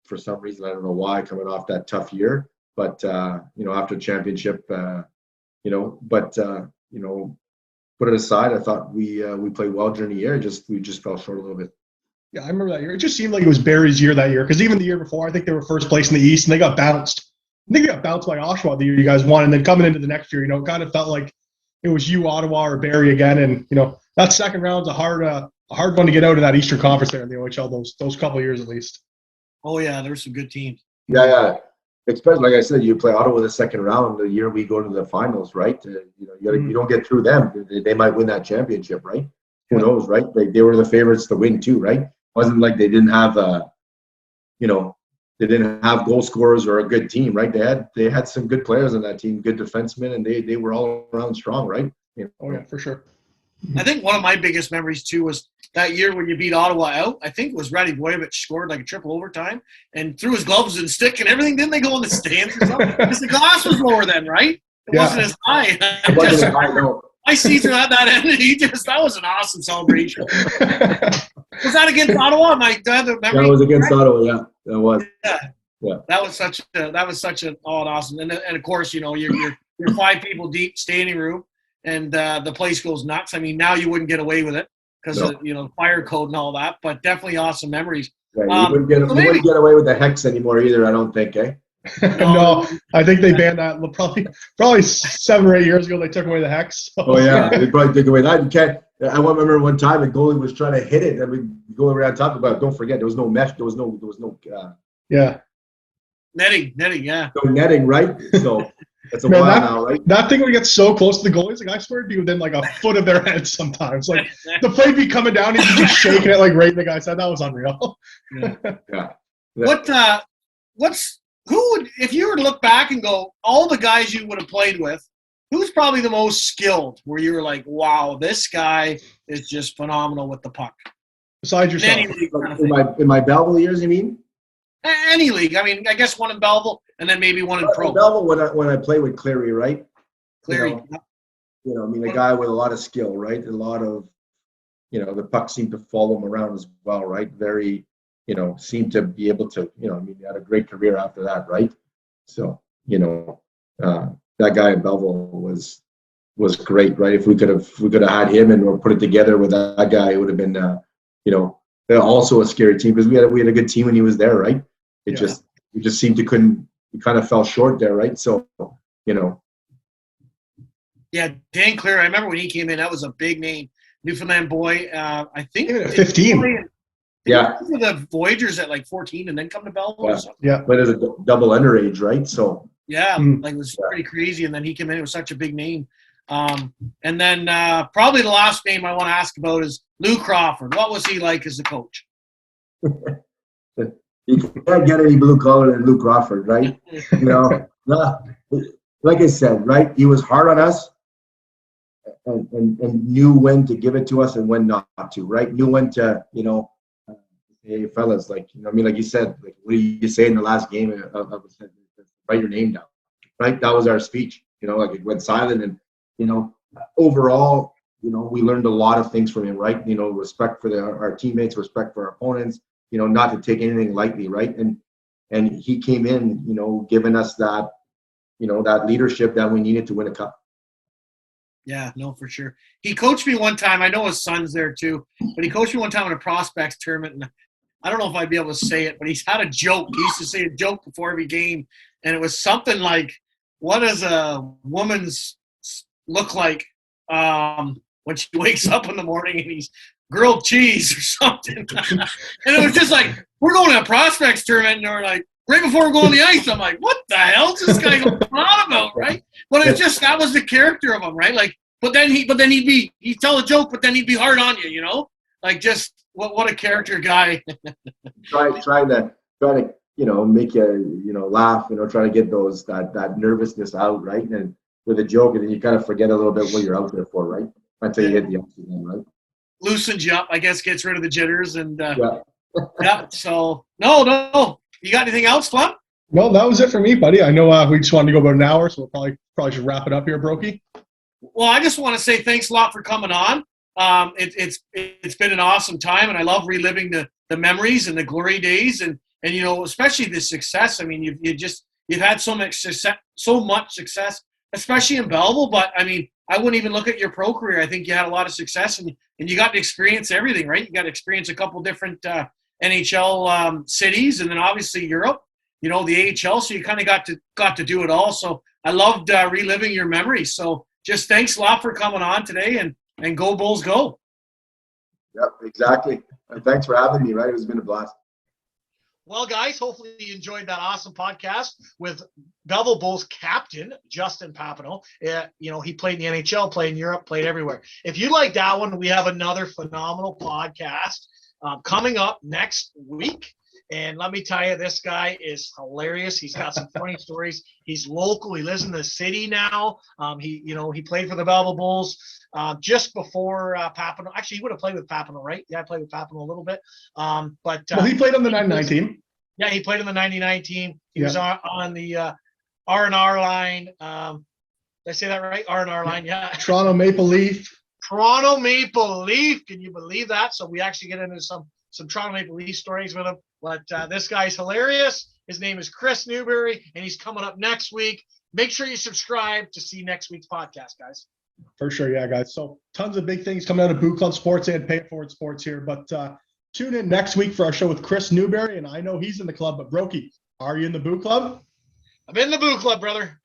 [SPEAKER 3] for some reason. I don't know why, coming off that tough year. But after championship, put it aside. I thought we played well during the year. We just fell short a little bit.
[SPEAKER 2] Yeah, I remember that year. It just seemed like it was Barrie's year that year, because even the year before, I think they were first place in the East, and they got bounced. I think they got bounced by Oshawa the year you guys won, and then coming into the next year, it kind of felt like it was you, Ottawa, or Barrie again. And that second round's a hard one to get out of that Eastern Conference there in the OHL. Those couple of years at least.
[SPEAKER 4] Oh yeah, there were some good teams.
[SPEAKER 3] Yeah. Especially, like I said, you play Ottawa the second round the year we go to the finals, right? You don't get through them. They might win that championship, right? Who knows, right? They were the favorites to win too, right? It wasn't like they didn't have they didn't have goal scorers or a good team, right? They had some good players on that team, good defensemen, and they were all around strong, right?
[SPEAKER 2] Oh yeah, for sure.
[SPEAKER 4] I think one of my biggest memories too was that year when you beat Ottawa out. I think it was Radivojevic scored like a triple overtime and threw his gloves and stick and everything. Didn't they go in the stands or something? Because the glass was lower then, right? It wasn't as high.
[SPEAKER 3] It wasn't as high, no.
[SPEAKER 4] My seats are at that end, and that was an awesome celebration. Was that against Ottawa?
[SPEAKER 3] That was against Ottawa, yeah. That was.
[SPEAKER 4] Yeah. That was such an awesome. And of course, you're 5 people deep standing room, and the place goes nuts. I mean, now you wouldn't get away with it because of fire code and all that, but definitely awesome memories.
[SPEAKER 3] Yeah, you wouldn't get away with the hex anymore either, I don't think, eh?
[SPEAKER 2] No, I think they banned that probably 7 or 8 years ago. They took away the hex. So.
[SPEAKER 3] Oh yeah, they probably took away that. You can't. I remember one time a goalie was trying to hit it, and we go around talking about. Don't forget, there was no mesh. There was no.
[SPEAKER 4] Netting, yeah.
[SPEAKER 3] No netting, right? So that's a while now, right?
[SPEAKER 2] That thing would get so close to the goalies. Like I swear to be within like a foot of their head sometimes. Like the plate be coming down, he'd be just shaking it like right in the guy's head. That was unreal.
[SPEAKER 3] Yeah.
[SPEAKER 4] Who would, if you were to look back and go, all the guys you would have played with, who's probably the most skilled where you were like, wow, this guy is just phenomenal with the puck?
[SPEAKER 2] Besides yourself.
[SPEAKER 3] In my Belleville years, you mean?
[SPEAKER 4] Any league. I mean, I guess one in Belleville and then maybe one in Pro.
[SPEAKER 3] Belleville, when I played with Cleary, right?
[SPEAKER 4] Cleary.
[SPEAKER 3] I mean, a guy with a lot of skill, right? A lot of, the puck seemed to follow him around as well, right? Very, seemed to be able to, he had a great career after that, right? So, that guy in Belleville was great, right? If we could have had him or put it together with that guy, it would have been, also a scary team because we had a good team when he was there, right? We just seemed we kind of fell short there, right? So,
[SPEAKER 4] Yeah, Dan Clear. I remember when he came in, that was a big name, Newfoundland boy. I think
[SPEAKER 2] 15.
[SPEAKER 3] Yeah.
[SPEAKER 4] For the Voyagers at like 14 and then come to Belleville or something.
[SPEAKER 2] Yeah.
[SPEAKER 3] But as a double underage, right? So.
[SPEAKER 4] Yeah, it was pretty crazy. And then he came in. It was such a big name. And then probably the last name I want to ask about is Lou Crawford. What was he like as a coach?
[SPEAKER 3] You can't get any blue collar than Lou Crawford, right? Like I said, right? He was hard on us and knew when to give it to us and when not to, right? Knew when to, hey, fellas, like you said, like, what do you say in the last game write your name down, right? That was our speech, like it went silent and, overall, we learned a lot of things from him, right? Respect for our teammates, respect for our opponents, not to take anything lightly, right? And he came in, giving us that, that leadership that we needed to win a cup.
[SPEAKER 4] Yeah, no, for sure. He coached me one time. I know his son's there too, but he coached me one time in a prospects tournament, and I don't know if I'd be able to say it, but he's had a joke. He used to say a joke before every game, and it was something like, what does a woman's look like when she wakes up in the morning and he's grilled cheese or something? And it was just like, we're going to a prospects tournament, and we're like, right before we're going on the ice, I'm like, what the hell is this guy going on about, right? But it's just, that was the character of him, right? Like, but then he'd tell a joke, but then he'd be hard on you, Like, just, what a character guy.
[SPEAKER 3] trying to make you laugh, try to get that nervousness out, right? And with a joke, and then you kind of forget a little bit what you're out there for, right? Until you hit the oxygen, right?
[SPEAKER 4] Loosens you up, I guess, gets rid of the jitters, and yeah. So no. You got anything else, Flem?
[SPEAKER 2] Well, that was it for me, buddy. I know we just wanted to go about an hour, so we'll probably should wrap it up here, Brokey.
[SPEAKER 4] Well, I just want to say thanks a lot for coming on. It's been an awesome time, and I love reliving the memories and the glory days, and especially the success. I mean, you've had so much success, especially in Belleville. But I mean, I wouldn't even look at your pro career. I think you had a lot of success, and you got to experience everything, right? You got to experience a couple different NHL cities, and then obviously Europe. The AHL. So you kind of got to do it all. So I loved reliving your memories. So just thanks a lot for coming on today, and go Bulls, go.
[SPEAKER 3] Yep, exactly. And thanks for having me. Right, it's been a blast.
[SPEAKER 1] Well, guys, hopefully you enjoyed that awesome podcast with Belleville Bulls captain Justin Papano. He played in the NHL, played in Europe, played everywhere. If you like that one, we have another phenomenal podcast coming up next week. And let me tell you, this guy is hilarious. He's got some funny stories. He's local. He lives in the city now. He played for the Belleville Bulls just before Papano. Actually, he would have played with Papano, right? Yeah, I played with Papano a little bit. Well,
[SPEAKER 2] he played on the 99 team.
[SPEAKER 1] Yeah, he played on the 99 team. He was on the R&R line. Did I say that right? R&R line, yeah.
[SPEAKER 2] Toronto Maple Leaf.
[SPEAKER 1] Toronto Maple Leaf. Can you believe that? So we actually get into some Toronto Maple Leaf stories with him. But this guy's hilarious. His name is Chris Newberry, and he's coming up next week. Make sure you subscribe to see next week's podcast, guys.
[SPEAKER 2] For sure, yeah, guys. So tons of big things coming out of BOOclub Sports and Pay It Forward Sports here. But tune in next week for our show with Chris Newberry, and I know he's in the club. But Brokey, are you in the BOOclub?
[SPEAKER 1] I'm in the BOOclub, brother.